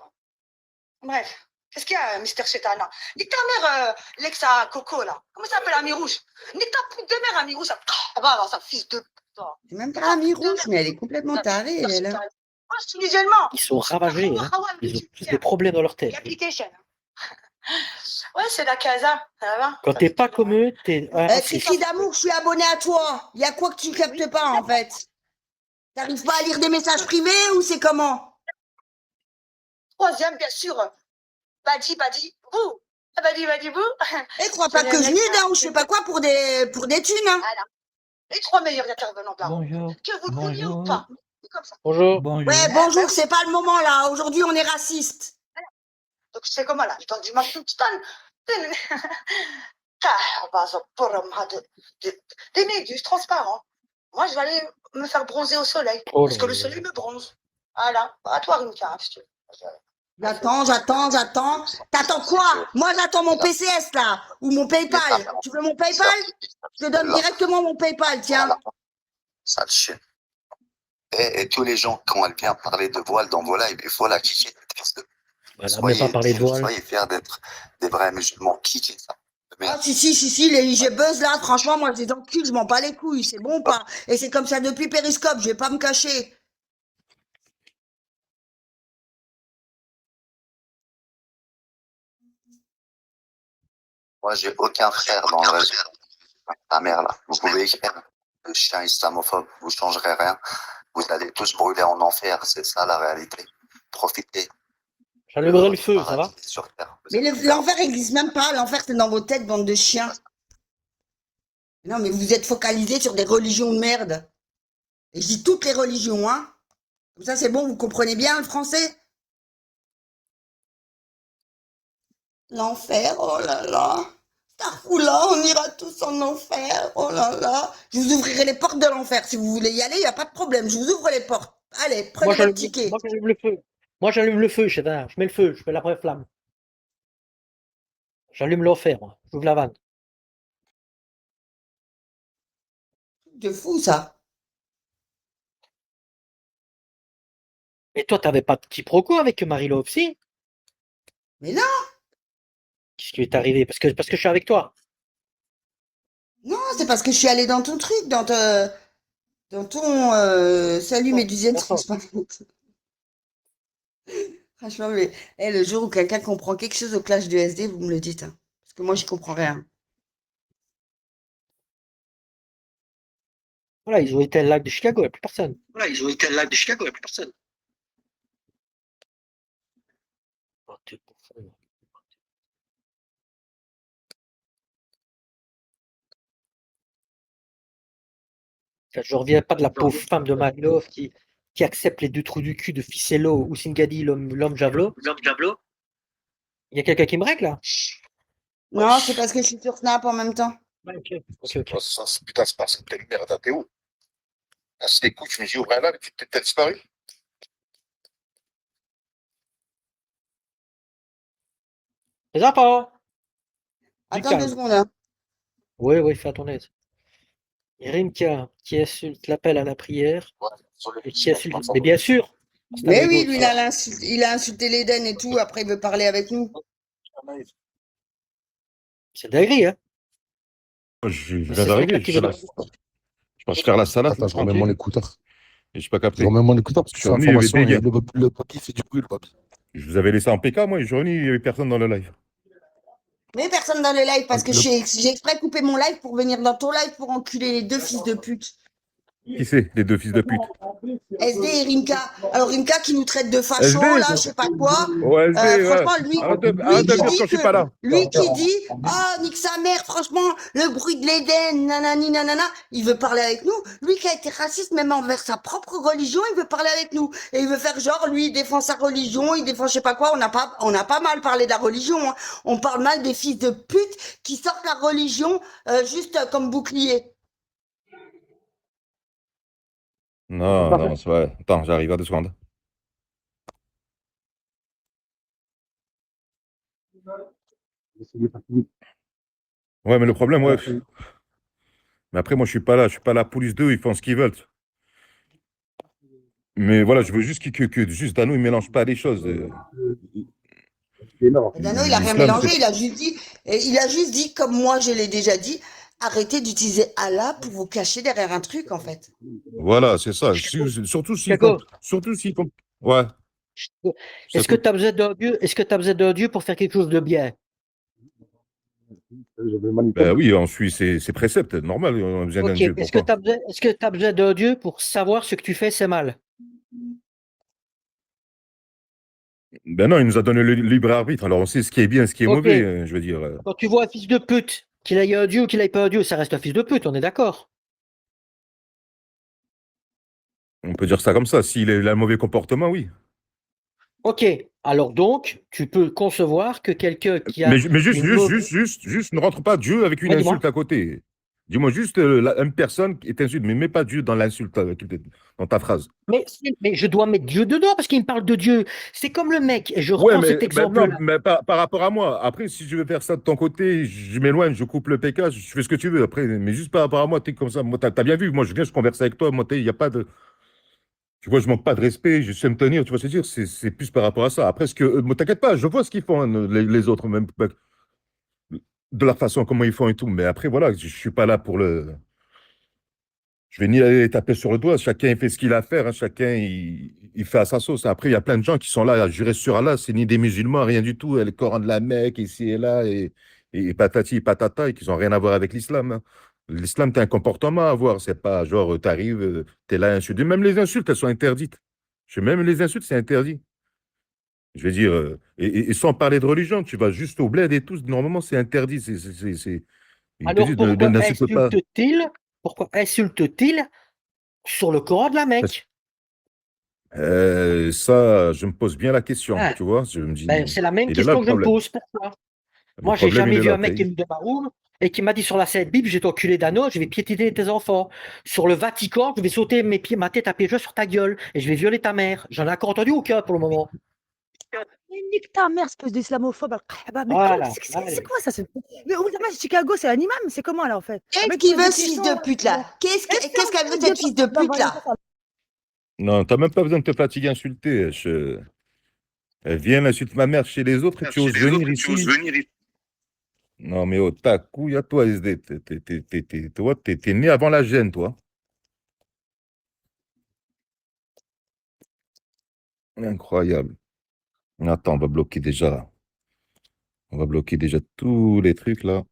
Bref. Qu'est-ce qu'il y a, Mister Chetana? Nique ta mère, l'ex à Coco, là. Comment ça s'appelle, Ami Rouge? Nique ta pute de mère, Ami Rouge. Ah bah, ça fils de pute. C'est même pas Ami Rouge, mais elle est complètement tarée, elle. Hein. Moi, je suis musulman. Ils sont ravagés, hein. Ils ont tous des problèmes dans leur tête. Application. Ouais, c'est la casa, ça va. Quand t'es pas comme eux, t'es. Cri d'amour, je suis abonné à toi. Il y a quoi que tu captes pas, en fait? T'arrives pas à lire des messages privés ou c'est comment? Troisième, bien sûr. Badi, bou. Badi, bou. Et crois pas que je nude, hein, ou je sais pas quoi pour des thunes, hein. Voilà. Les trois meilleurs intervenants de la Bonjour. que vous le vouliez ou pas. C'est comme ça. Bonjour. Ouais, bonjour, c'est pas le moment, là. Aujourd'hui, on est raciste. Donc, c'est comment, là? Je donne du marketing. Des méduses transparents. Moi, je vais aller me faire bronzer au soleil. Parce que le soleil me bronze. Voilà. À toi, Rimka, si tu veux. J'attends. T'attends quoi? Moi, j'attends mon PCS, là. Ou mon PayPal. Tu veux mon PayPal? Je te donne directement mon PayPal, tiens. Sale chien. Et tous les gens, quand elle vient parler de voile dans vos lives, il faut la kicker. Soyez fiers d'être des vrais musulmans. Kicker ça. Ah, si, les IG Buzz, là, franchement, moi, je les encule, je m'en bats les couilles, c'est bon ou pas? Et c'est comme ça depuis Périscope, je vais pas me cacher. Moi, j'ai aucun frère dans le réseau. Ta mère, là. Vous pouvez écrire le chien islamophobe, vous changerez rien. Vous allez tous brûler en enfer, c'est ça la réalité. Profitez. J'allumerai le feu, ça va? Mais l'enfer n'existe même pas, l'enfer c'est dans vos têtes, bande de chiens. Non, mais vous êtes focalisés sur des religions de merde. Et je dis toutes les religions, hein. Comme ça, c'est bon, vous comprenez bien le français? L'enfer, oh là là. Oula, on ira tous en enfer, oh là là. Je vous ouvrirai les portes de l'enfer. Si vous voulez y aller, il n'y a pas de problème. Je vous ouvre les portes. Allez, prenez votre ticket. Moi, j'allume le feu. Moi, j'allume le feu, Chédar. Je mets le feu, je fais la vraie flamme. J'allume l'enfer, moi. J'ouvre la vanne. De fou, ça. Et toi, t'avais pas de quiproquo avec Marie-Love, si? Mais non. Qu'est-ce qui est arrivé? Parce que je suis avec toi. Non, c'est parce que je suis allée dans ton truc, dans ton salut Médusienne transparente. Franchement, mais le jour où quelqu'un comprend quelque chose au clash du SD, vous me le dites. Hein, parce que moi, j'y comprends rien. Voilà, ils ont été à le lac de Chicago, il n'y a plus personne. Oh, t'es profond. Je reviens pas de la pauvre femme de Marie-Love qui accepte les deux trous du cul de Ficello ou Singadi, l'homme javelot. Il y a quelqu'un qui me règle là? Non, c'est parce que je suis sur Snap en même temps. Ok. Putain, c'est parce que t'es une merde, t'es où? Ah, c'est des coups, je me dis, ouvre là, mais t'as disparu. Les enfants! Attends 2 secondes. Hein. Oui, fais à ton aise. Rimka qui insulte l'appel à la prière. Et qui insulte. Mais bien sûr! Mais oui, lui, il a insulté l'Éden et tout, après il veut parler avec nous. C'est dingue, hein? Je viens d'arriver. Je pense faire la salade. Attends, je remets mon écouteur. Et je suis pas capté. Je remets mon écouteur parce que je suis en formation. Le papier fait du bruit, le papier. Je vous avais laissé en PK, moi, et je suis revenu, il n'y avait personne dans le live. Mais personne dans le live, parce que j'ai exprès coupé mon live pour venir dans ton live pour enculer les deux fils de pute. Qui c'est, les deux fils de pute? SD et Rimka. Alors Rimka qui nous traite de facho, là, je sais pas quoi. Ouais, SD, franchement, lui qui dit, nique sa mère, franchement, le bruit de l'Éden, nanani, nanana, il veut parler avec nous. Lui qui a été raciste même envers sa propre religion, il veut parler avec nous. Et il veut faire genre, lui, il défend sa religion, il défend je sais pas quoi. On n'a pas mal parlé de la religion. Hein. On parle mal des fils de pute qui sortent la religion juste comme bouclier. Non, c'est vrai. Attends, j'arrive à 2 secondes. Ouais, mais le problème, ouais. Mais après, moi, je suis pas la police d'eux, ils font ce qu'ils veulent. Mais voilà, je veux juste que juste Dano, il mélange pas les choses. Dano, il a rien L'islam, mélangé, il a juste dit, comme moi je l'ai déjà dit, arrêtez d'utiliser Allah pour vous cacher derrière un truc, en fait. Voilà, c'est ça. Surtout s'ils Ouais. Est-ce que tu as besoin d'un Dieu? Est-ce que tu as besoin d'un Dieu pour faire quelque chose de bien? Ben oui, on suit ses préceptes, normal, on a besoin d'un Ok. Dieu. Est-ce que Pourquoi? tu as besoin d'un Dieu pour savoir ce que tu fais, c'est mal? Ben non, il nous a donné le libre arbitre, alors on sait ce qui est bien, ce qui est Ok. mauvais, je veux dire. Quand tu vois un fils de pute, qu'il ait un Dieu ou qu'il ait pas un Dieu, ça reste un fils de pute, on est d'accord? On peut dire ça comme ça. S'il a un mauvais comportement, oui. Ok. Alors donc, tu peux concevoir que quelqu'un qui a Mais juste, une mauvaise... juste, ne rentre pas Dieu avec une Ouais, dis-moi. insulte à côté. Dis-moi juste une personne qui t'insulte, mais mets pas Dieu dans l'insulte, dans ta phrase. Mais je dois mettre Dieu dedans parce qu'il me parle de Dieu. C'est comme le mec, et je Ouais, reprends cet non, exemple-là. mais par rapport à moi. Après, si je veux faire ça de ton côté, je m'éloigne, je coupe le PK, je fais ce que tu veux. Après, mais juste par rapport à moi, t'es comme ça. Moi, t'as bien vu, moi, je viens, je converse avec toi. Moi, il n'y a pas de. Tu vois, je manque pas de respect, je sais me tenir, tu vois ce que je veux dire. C'est plus par rapport à ça. Après, t'inquiète pas, je vois ce qu'ils font, hein, les autres, même de la façon comment ils font et tout. Mais après, voilà, je suis pas là pour le. Je vais ni aller taper sur le doigt. Chacun il fait ce qu'il a à faire. Hein. Chacun il fait à sa sauce. Après, il y a plein de gens qui sont là à jurer sur Allah. C'est ni des musulmans, rien du tout. Le Coran de la Mecque, ici et là, et patati et patata, et qui n'ont rien à voir avec l'islam. Hein. L'islam, t'as un comportement à avoir. C'est pas genre, t'arrives, t'es là, insulté. Même les insultes, elles sont interdites. Même les insultes, c'est interdit. Je veux dire, et sans parler de religion, tu vas juste au bled et tout. Normalement, c'est interdit. Ils te Alors disent, n'insulte pas. pourquoi insulte-t-il sur le Coran de la Mecque? Ça, je me pose bien la question, Ah, tu vois. Je me dis, ben, c'est la même il est là question le que je me problème. pose. Pourquoi? Le Moi, j'ai problème, il jamais est vu là, un mec qui me débaroule et qui m'a dit sur la Sainte Bible, je vais t'enculer d'anneau, je vais piétiner tes enfants. Sur le Vatican, je vais sauter ma tête à pieds joints sur ta gueule et je vais violer ta mère. J'en ai encore entendu aucun pour le moment. Mais nique ta mère, espèce d'islamophobe. Mais Voilà. c'est quoi ça? Mais Chicago, c'est l'animal, mais c'est comment là en fait? Qu'est-ce qu'il veut, ce fils de pute là? Qu'est-ce qu'elle veut, cette fils de pute là? Non, t'as même pas besoin de te fatiguer à insulter. Elle vient insulter ma mère chez les autres et tu oses venir ici. Non, mais oh, ta couille à toi, SD. T'es né avant la gêne, toi. Incroyable. Attends, on va bloquer déjà. On va bloquer déjà tous les trucs là.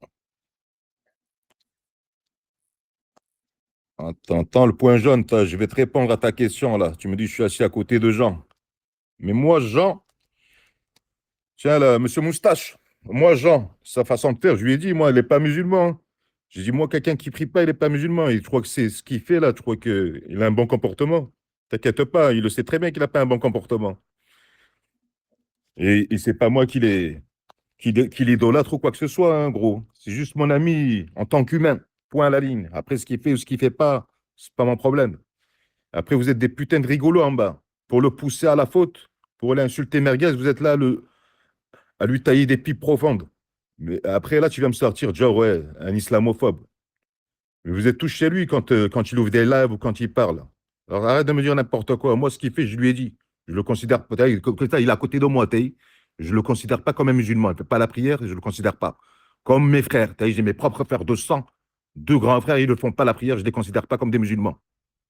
Attends, le point jaune, je vais te répondre à ta question là. Tu me dis, je suis assis à côté de Jean. Mais moi, Jean, tiens là, monsieur Moustache, moi, Jean, sa façon de faire, je lui ai dit, moi, il n'est pas musulman. Hein. J'ai dit, moi, quelqu'un qui prie pas, il n'est pas musulman. Et je crois que c'est ce qu'il fait là, je crois qu'il a un bon comportement. T'inquiète pas, il le sait très bien qu'il n'a pas un bon comportement. Et c'est pas moi qui l'idolâtre ou quoi que ce soit, hein, gros. C'est juste mon ami en tant qu'humain. Point à la ligne. Après, ce qu'il fait ou ce qu'il fait pas, c'est pas mon problème. Après, vous êtes des putains de rigolos en bas. Pour le pousser à la faute, pour l'insulter merguez, vous êtes là à lui tailler des pipes profondes. Mais après, là, tu viens me sortir, genre, ouais, un islamophobe. Mais vous êtes tous chez lui quand il ouvre des lives ou quand il parle. Alors arrête de me dire n'importe quoi. Moi, ce qu'il fait, je lui ai dit. Je le considère, il est à côté de moi, je ne le considère pas comme un musulman. Il ne fait pas la prière, je ne le considère pas. Comme mes frères, j'ai mes propres frères de sang, deux grands frères, ils ne font pas la prière, je ne les considère pas comme des musulmans.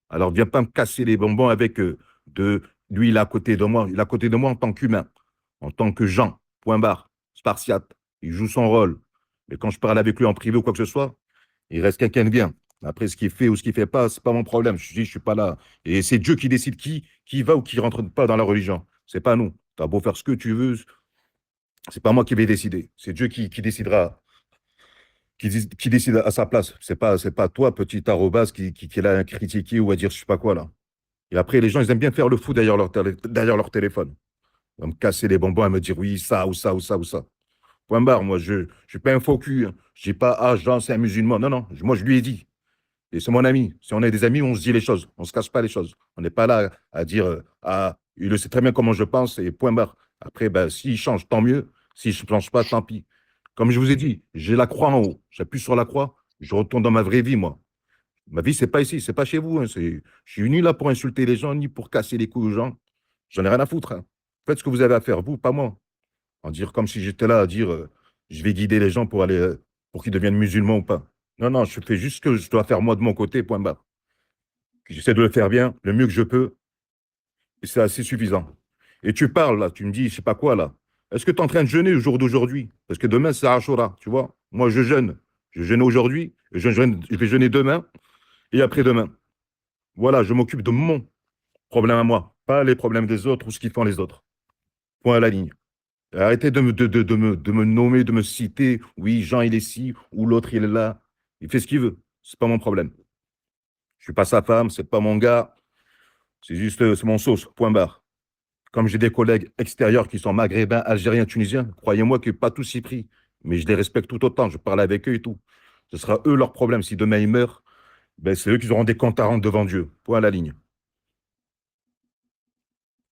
Alors viens pas me casser les bonbons avec lui, il est à côté de moi. Il est à côté de moi en tant qu'humain, en tant que Jean, point barre, spartiate. Il joue son rôle. Mais quand je parle avec lui en privé ou quoi que ce soit, il reste quelqu'un de bien. Après, ce qu'il fait ou ce qu'il ne fait pas, ce n'est pas mon problème. Je dis, je ne suis pas là. Et c'est Dieu qui décide qui va ou qui ne rentre pas dans la religion. Ce n'est pas nous. Tu as beau faire ce que tu veux, ce n'est pas moi qui vais décider. C'est Dieu qui décidera, qui décide à sa place. Ce n'est pas toi, petit arrobas, qui est là à critiquer ou à dire je ne sais pas quoi là. Et après, les gens, ils aiment bien faire le fou derrière leur téléphone. Ils vont me casser les bonbons et me dire oui, ça ou ça ou ça ou ça. Point barre, moi, je ne suis pas un faux cul. Hein. Je ne dis pas, ah, Jean, c'est un musulman. Non, non, moi, je lui ai dit. Et c'est mon ami. Si on est des amis, on se dit les choses. On ne se cache pas les choses. On n'est pas là à dire, ah, il le sait très bien comment je pense et point barre. Après, ben, s'il change, tant mieux. S'il ne change pas, tant pis. Comme je vous ai dit, j'ai la croix en haut. J'appuie sur la croix, je retourne dans ma vraie vie, moi. Ma vie, c'est pas ici, c'est pas chez vous. Hein. Je suis ni là pour insulter les gens, ni pour casser les couilles aux gens. J'en ai rien à foutre. Hein. Faites ce que vous avez à faire, vous, pas moi. En dire comme si j'étais là à dire je vais guider les gens pour aller pour qu'ils deviennent musulmans ou pas. Non, non, je fais juste ce que je dois faire moi de mon côté, point barre. J'essaie de le faire bien, le mieux que je peux, et c'est assez suffisant. Et tu parles là, tu me dis, je sais pas quoi là. Est-ce que tu es en train de jeûner le jour d'aujourd'hui? Parce que demain, c'est Ashura, tu vois. Moi, je jeûne. Je jeûne aujourd'hui, je vais jeûner demain et après-demain. Voilà, je m'occupe de mon problème à moi, pas les problèmes des autres ou ce qu'ils font les autres. Point à la ligne. Arrêtez de me nommer, de me citer. Oui, Jean, il est ci, ou l'autre, il est là. Il fait ce qu'il veut. C'est pas mon problème. Je suis pas sa femme, c'est pas mon gars. C'est juste, c'est mon sauce, point barre. Comme j'ai des collègues extérieurs qui sont maghrébins, algériens, tunisiens, croyez-moi que pas tous y pris. Mais je les respecte tout autant. Je parle avec eux et tout. Ce sera eux leur problème. Si demain ils meurent, ben, c'est eux qui auront des comptes à rendre devant Dieu. Point à la ligne.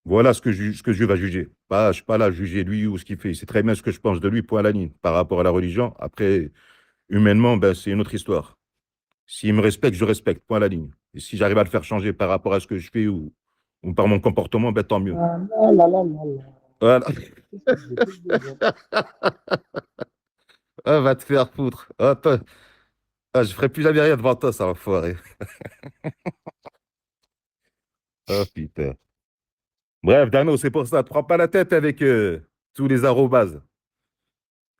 Voilà ce que Dieu va juger. Pas, je ne suis pas là à juger lui ou ce qu'il fait. C'est très bien ce que je pense de lui, point à la ligne. Par rapport à la religion, après, humainement, ben, c'est une autre histoire. S'il me respecte, je respecte, point à la ligne. Et si j'arrive à le faire changer par rapport à ce que je fais ou par mon comportement, ben, tant mieux. Voilà. Ah, va te faire foutre. Ah, je ferai plus jamais rien devant toi, ça va foirer. Oh putain. Bref, Dano, c'est pour ça. Ne prends pas la tête avec tous les arrobases.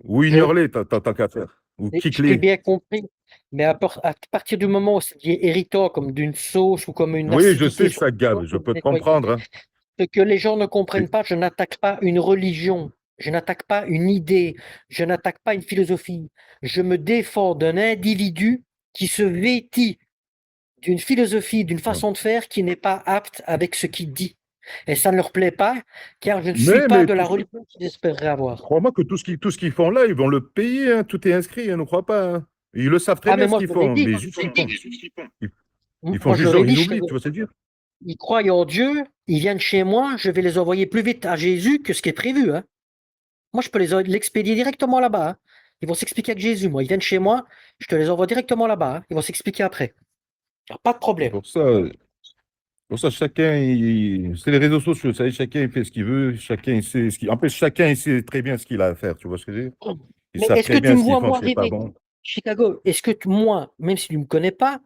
Ou ignore-les, tant qu'à faire. Ou J'ai kick-les. bien compris. Mais à partir du moment où c'est irritant, comme d'une sauce ou comme une Oui, je acidité sais que sur ça le gave, corps, je peux te nettoyer. comprendre. Hein. Ce que les gens ne comprennent pas, je n'attaque pas une religion, je n'attaque pas une idée, je n'attaque pas une philosophie. Je me défends d'un individu qui se vêtit d'une philosophie, d'une façon de faire qui n'est pas apte avec ce qu'il dit. Et ça ne leur plaît pas, car je ne suis pas de la religion qu'ils espéreraient avoir. Crois-moi que tout ce qu'ils font là, ils vont le payer. Hein. Tout est inscrit, hein, ne crois pas. Hein. Ils le savent très bien ce qu'ils font. Mais juste, ils font juste genre, ils oublient, tu vois ce que je veux dire? Ils croient en Dieu, ils viennent chez moi, je vais les envoyer plus vite à Jésus que ce qui est prévu. Hein. Moi, je peux l'expédier directement là-bas. Hein. Ils vont s'expliquer avec Jésus. Moi, ils viennent chez moi, je te les envoie directement là-bas. Hein. Ils vont s'expliquer après. Il n'y a pas de problème. Pour ça, chacun, c'est les réseaux sociaux. Ça, chacun il fait ce qu'il veut. Chacun il sait ce qu'il. En plus, chacun il sait très bien ce qu'il a à faire. Tu vois ce que je veux dire? Ils savent est-ce que très tu bien me ce qu'ils vois, font, moi, c'est pas arriver bon. Chicago, est-ce que moi, même si tu ne me connais pas,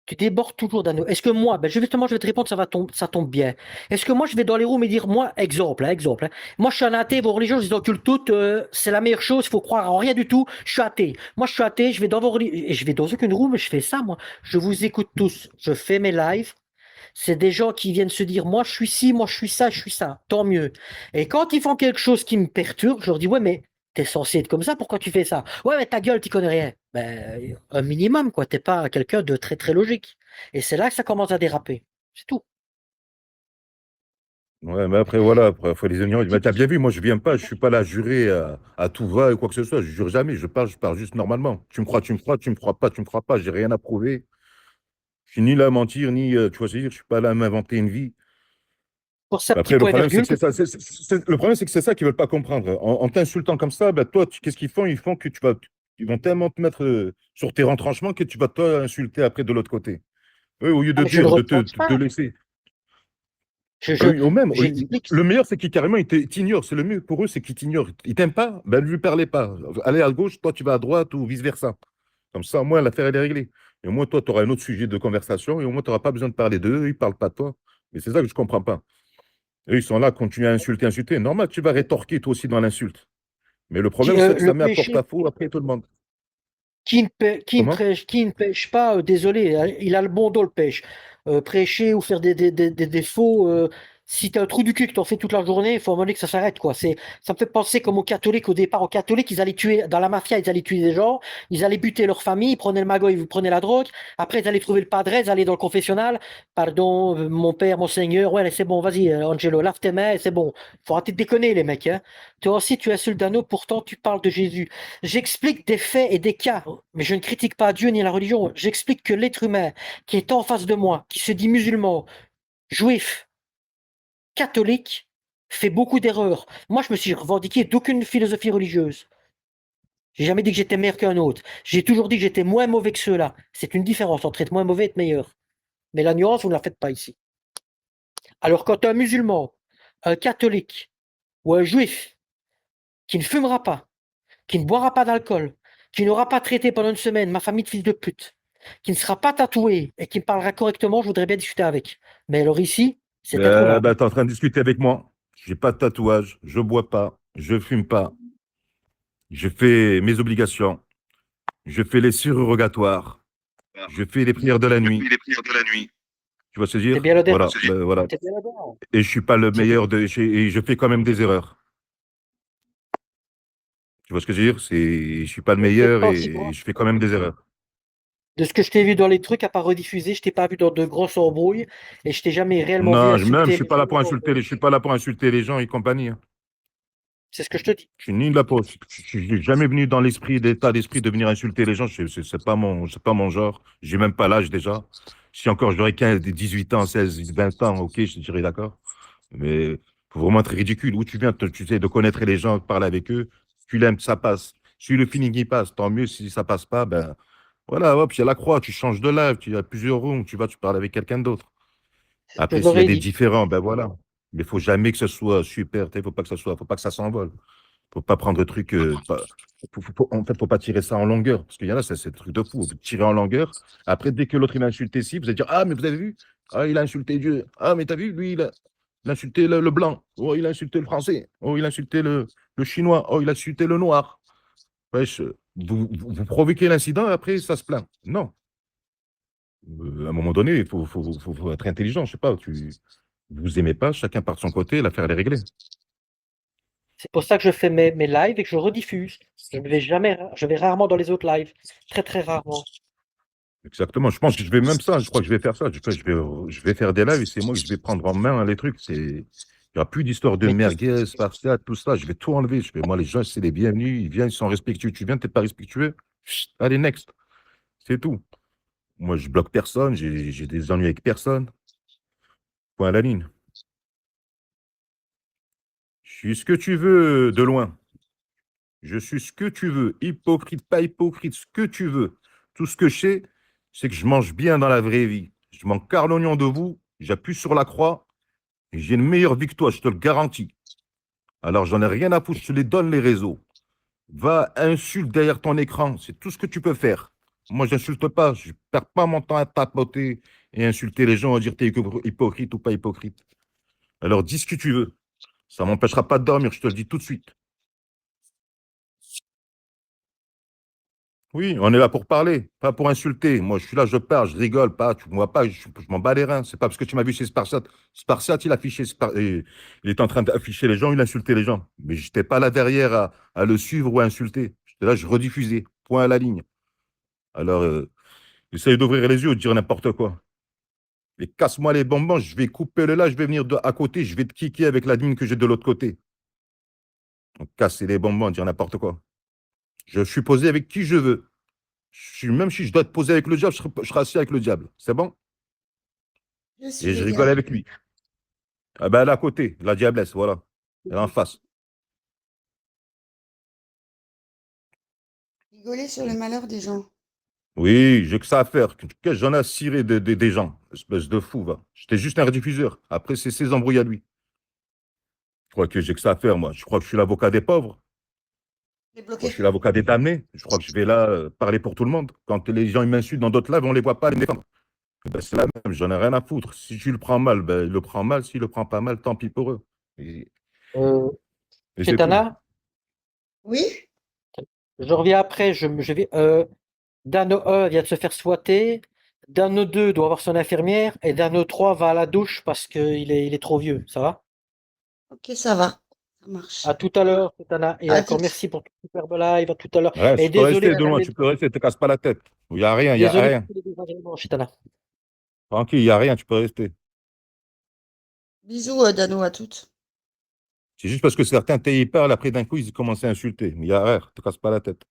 tu débordes toujours d'un autre. Est-ce que moi, justement, je vais te répondre, ça tombe bien. Est-ce que moi, je vais dans les roues et dire, moi, exemple, hein, moi, je suis un athée, vos religions, je les encule toutes, c'est la meilleure chose, il faut croire en rien du tout, je suis athée. Moi, je suis athée, je vais dans vos religions, et je vais dans aucune roue, mais je fais ça, moi. Je vous écoute tous, je fais mes lives. C'est des gens qui viennent se dire, moi, je suis ci, moi, je suis ça, tant mieux. Et quand ils font quelque chose qui me perturbe, je leur dis, ouais, mais t'es censé être comme ça, pourquoi tu fais ça? Ouais, mais ta gueule, tu connais rien. Ben, un minimum, quoi. T'es pas quelqu'un de très, très logique. Et c'est là que ça commence à déraper. C'est tout. Ouais, mais après, voilà, il faut les ignorer. Mais t'as bien vu, moi, je viens pas, je suis pas là à jurer à tout va et quoi que ce soit. Je jure jamais, je parle juste normalement. Tu me crois, tu me crois, tu me crois pas, tu me crois pas. J'ai rien à prouver. Je suis ni là à mentir, ni, tu vois, je suis pas là à m'inventer une vie. Pour ça, Après, le problème, c'est que c'est ça. Le problème, c'est que c'est ça qu'ils veulent pas comprendre. En t'insultant comme ça, ben, toi, qu'est-ce qu'ils font? Ils font que ils vont tellement te mettre sur tes retranchements que tu vas toi insulter après de l'autre côté. Eux, au lieu de dire, de te laisser. Le meilleur, c'est qu'ils carrément, ils t'ignorent. C'est le mieux pour eux, c'est qu'ils t'ignorent. Ils t'aiment pas, ben ne lui parlez pas. Allez à gauche, toi, tu vas à droite ou vice-versa. Comme ça, au moins, l'affaire, elle est réglée. Et au moins, toi, tu auras un autre sujet de conversation et au moins, tu n'auras pas besoin de parler d'eux, ils ne parlent pas de toi. Mais c'est ça que je ne comprends pas. Eux, ils sont là, continuent à insulter. Normal, tu vas rétorquer toi aussi dans l'insulte. Mais le problème, c'est que ça met à porte-à-faux après tout le monde. Qui ne pêche pas, désolé, hein, il a le bon dos, le pêche. Prêcher ou faire des faux. Si tu as un trou du cul que tu en fais toute la journée, il faut à un moment donné que ça s'arrête, quoi. Ça me fait penser comme aux catholiques, au départ, aux catholiques, ils allaient tuer, dans la mafia, ils allaient tuer des gens, ils allaient buter leur famille, ils prenaient le magot, ils prenaient la drogue, après ils allaient trouver le padre, ils allaient dans le confessionnal, pardon, mon père, mon seigneur, ouais, c'est bon, vas-y, Angelo, lave tes mains, c'est bon. Faut arrêter de déconner, les mecs, hein. Toi aussi, tu insultes d'un autre, pourtant tu parles de Jésus. J'explique des faits et des cas, mais je ne critique pas Dieu ni la religion. J'explique que l'être humain qui est en face de moi, qui se dit musulman, juif, catholique, fait beaucoup d'erreurs. Moi, je me suis revendiqué d'aucune philosophie religieuse. J'ai jamais dit que j'étais meilleur qu'un autre. J'ai toujours dit que j'étais moins mauvais que ceux-là. C'est une différence entre être moins mauvais et être meilleur. Mais la nuance, vous ne la faites pas ici. Alors, quand un musulman, un catholique ou un juif qui ne fumera pas, qui ne boira pas d'alcool, qui n'aura pas traité pendant une semaine ma famille de fils de pute, qui ne sera pas tatoué et qui me parlera correctement, je voudrais bien discuter avec. Mais alors ici, c'est être Bah, t'es en train de discuter avec moi. J'ai pas de tatouage, je bois pas, je fume pas. Je fais mes obligations. Je fais les surrogatoires. Je fais les prières de la nuit. Tu vois ce que je veux dire? Voilà, voilà. Et je suis pas le meilleur et je fais quand même des erreurs. Tu vois ce que je veux dire? Je suis pas le meilleur et je fais quand même des erreurs. De ce que je t'ai vu dans les trucs, à pas rediffuser, je t'ai pas vu dans de grosses embrouilles et je t'ai jamais réellement vu Non, insulter. même, je suis pas là pour insulter, je suis pas là pour insulter les gens et compagnie. Hein. C'est ce que je te dis. Je suis ni là pour. Je suis jamais venu dans l'état d'esprit de venir insulter les gens. C'est pas mon genre. J'ai même pas l'âge déjà. Si encore j'aurais 15, 18 ans, 16, 20 ans, ok, je te dirais d'accord. Mais faut vraiment être ridicule. Où tu viens, tu sais, de connaître les gens, de parler avec eux. Si tu l'aimes, ça passe. Si le feeling il passe, tant mieux. Si ça passe pas, ben voilà, hop, il y a la croix. Tu changes de live. Tu as plusieurs rooms. Tu parles avec quelqu'un d'autre. Après, s'il y a des différents, ben voilà. Mais il faut jamais que ce soit super. Faut pas que ça s'envole. Faut pas prendre le truc. En fait, faut pas tirer ça en longueur. Parce qu'il y en a, c'est un truc de fou. Vous tirez en longueur. Après, dès que l'autre il a insulté ici, vous allez dire: ah, mais vous avez vu? Ah, il a insulté Dieu. Ah, mais t'as vu? Lui, il a insulté le blanc. Oh, il a insulté le français. Oh, il a insulté le chinois. Oh, il a insulté le noir. Wesh, vous provoquez l'incident et après, ça se plaint. Non. À un moment donné, il faut être intelligent. Je sais pas. Vous aimez pas, chacun part de son côté, l'affaire elle est réglée. C'est pour ça que je fais mes lives et que je rediffuse. Je vais rarement dans les autres lives. Très, très rarement. Exactement. Je pense que je vais même ça. Je crois que je vais faire ça. Je vais faire des lives et c'est moi que je vais prendre en main les trucs. Il n'y aura plus d'histoire de merguez, spartiate, tout ça. Je vais tout enlever. Moi, les gens, c'est les bienvenus. Ils viennent, ils sont respectueux. Tu viens, tu n'es pas respectueux. Chut, allez, next. C'est tout. Moi, je bloque personne. J'ai des ennuis avec personne. Point à la ligne. Je suis ce que tu veux de loin. Je suis ce que tu veux. Hypocrite, pas hypocrite, ce que tu veux. Tout ce que je sais, c'est que je mange bien dans la vraie vie. Je mange quart l'oignon de vous, j'appuie sur la croix et j'ai une meilleure vie que toi, je te le garantis. Alors, j'en ai rien à foutre, je te les donne les réseaux. Va, insulte derrière ton écran, c'est tout ce que tu peux faire. Moi, j'insulte pas, je perds pas mon temps à tapoter et insulter les gens, à dire t'es hypocrite ou pas hypocrite. Alors, dis ce que tu veux. Ça m'empêchera pas de dormir, je te le dis tout de suite. Oui, on est là pour parler, pas pour insulter. Moi, je suis là, je parle, je rigole pas. Tu ne vois pas, je m'en bats les reins. C'est pas parce que tu m'as vu chez Spartiate. Spartiate, il affichait, il était en train d'afficher les gens, il insultait les gens. Mais je n'étais pas là derrière à le suivre ou à insulter. J'étais là, je rediffusais, point à la ligne. Alors, essaye d'ouvrir les yeux ou de dire n'importe quoi. Et casse-moi les bonbons, je vais couper le là, je vais venir à côté, je vais te kicker avec la ligne que j'ai de l'autre côté. Donc, casser les bonbons, dire n'importe quoi. Je suis posé avec qui je veux. Même si je dois te poser avec le diable, je serai assis avec le diable. C'est bon? Et je rigole avec lui. Ah ben, elle est à côté, la diablesse, voilà. Elle est en face. Rigoler sur le malheur des gens. Oui, j'ai que ça à faire. J'en ai à cirer des gens. Espèce de fou, va. J'étais juste un rediffuseur. Après, c'est ses embrouilles à lui. Je crois que j'ai que ça à faire, moi. Je crois que je suis l'avocat des pauvres. Je suis l'avocat des damnés. Je crois que je vais là parler pour tout le monde. Quand les gens m'insultent dans d'autres lives, on ne les voit pas les défendre. Ben, c'est la même, j'en ai rien à foutre. Si tu le prends mal, ben, il le prend mal. S'il le prend pas mal, tant pis pour eux. Chetana? Oui? Je reviens après. Je vais. Dano 1 vient de se faire squatter. Dano 2 doit avoir son infirmière. Et Dano 3 va à la douche parce qu'il est trop vieux. Ça va? Ok, ça va. Ça marche. À tout à l'heure, Chetana. Et encore merci pour ton superbe live. À tout à l'heure. Ouais, Et tu peux désolé. rester de loin, tu peux rester, te casse pas la tête. Il n'y a rien, il n'y a Désolé rien. pour tous les désagréments, Chetana. Tranquille, il n'y a rien, tu peux rester. Bisous, Dano, à toutes. C'est juste parce que certains t'es hyper, après d'un coup, ils commencent à insulter. Mais il n'y a rien, te casse pas la tête.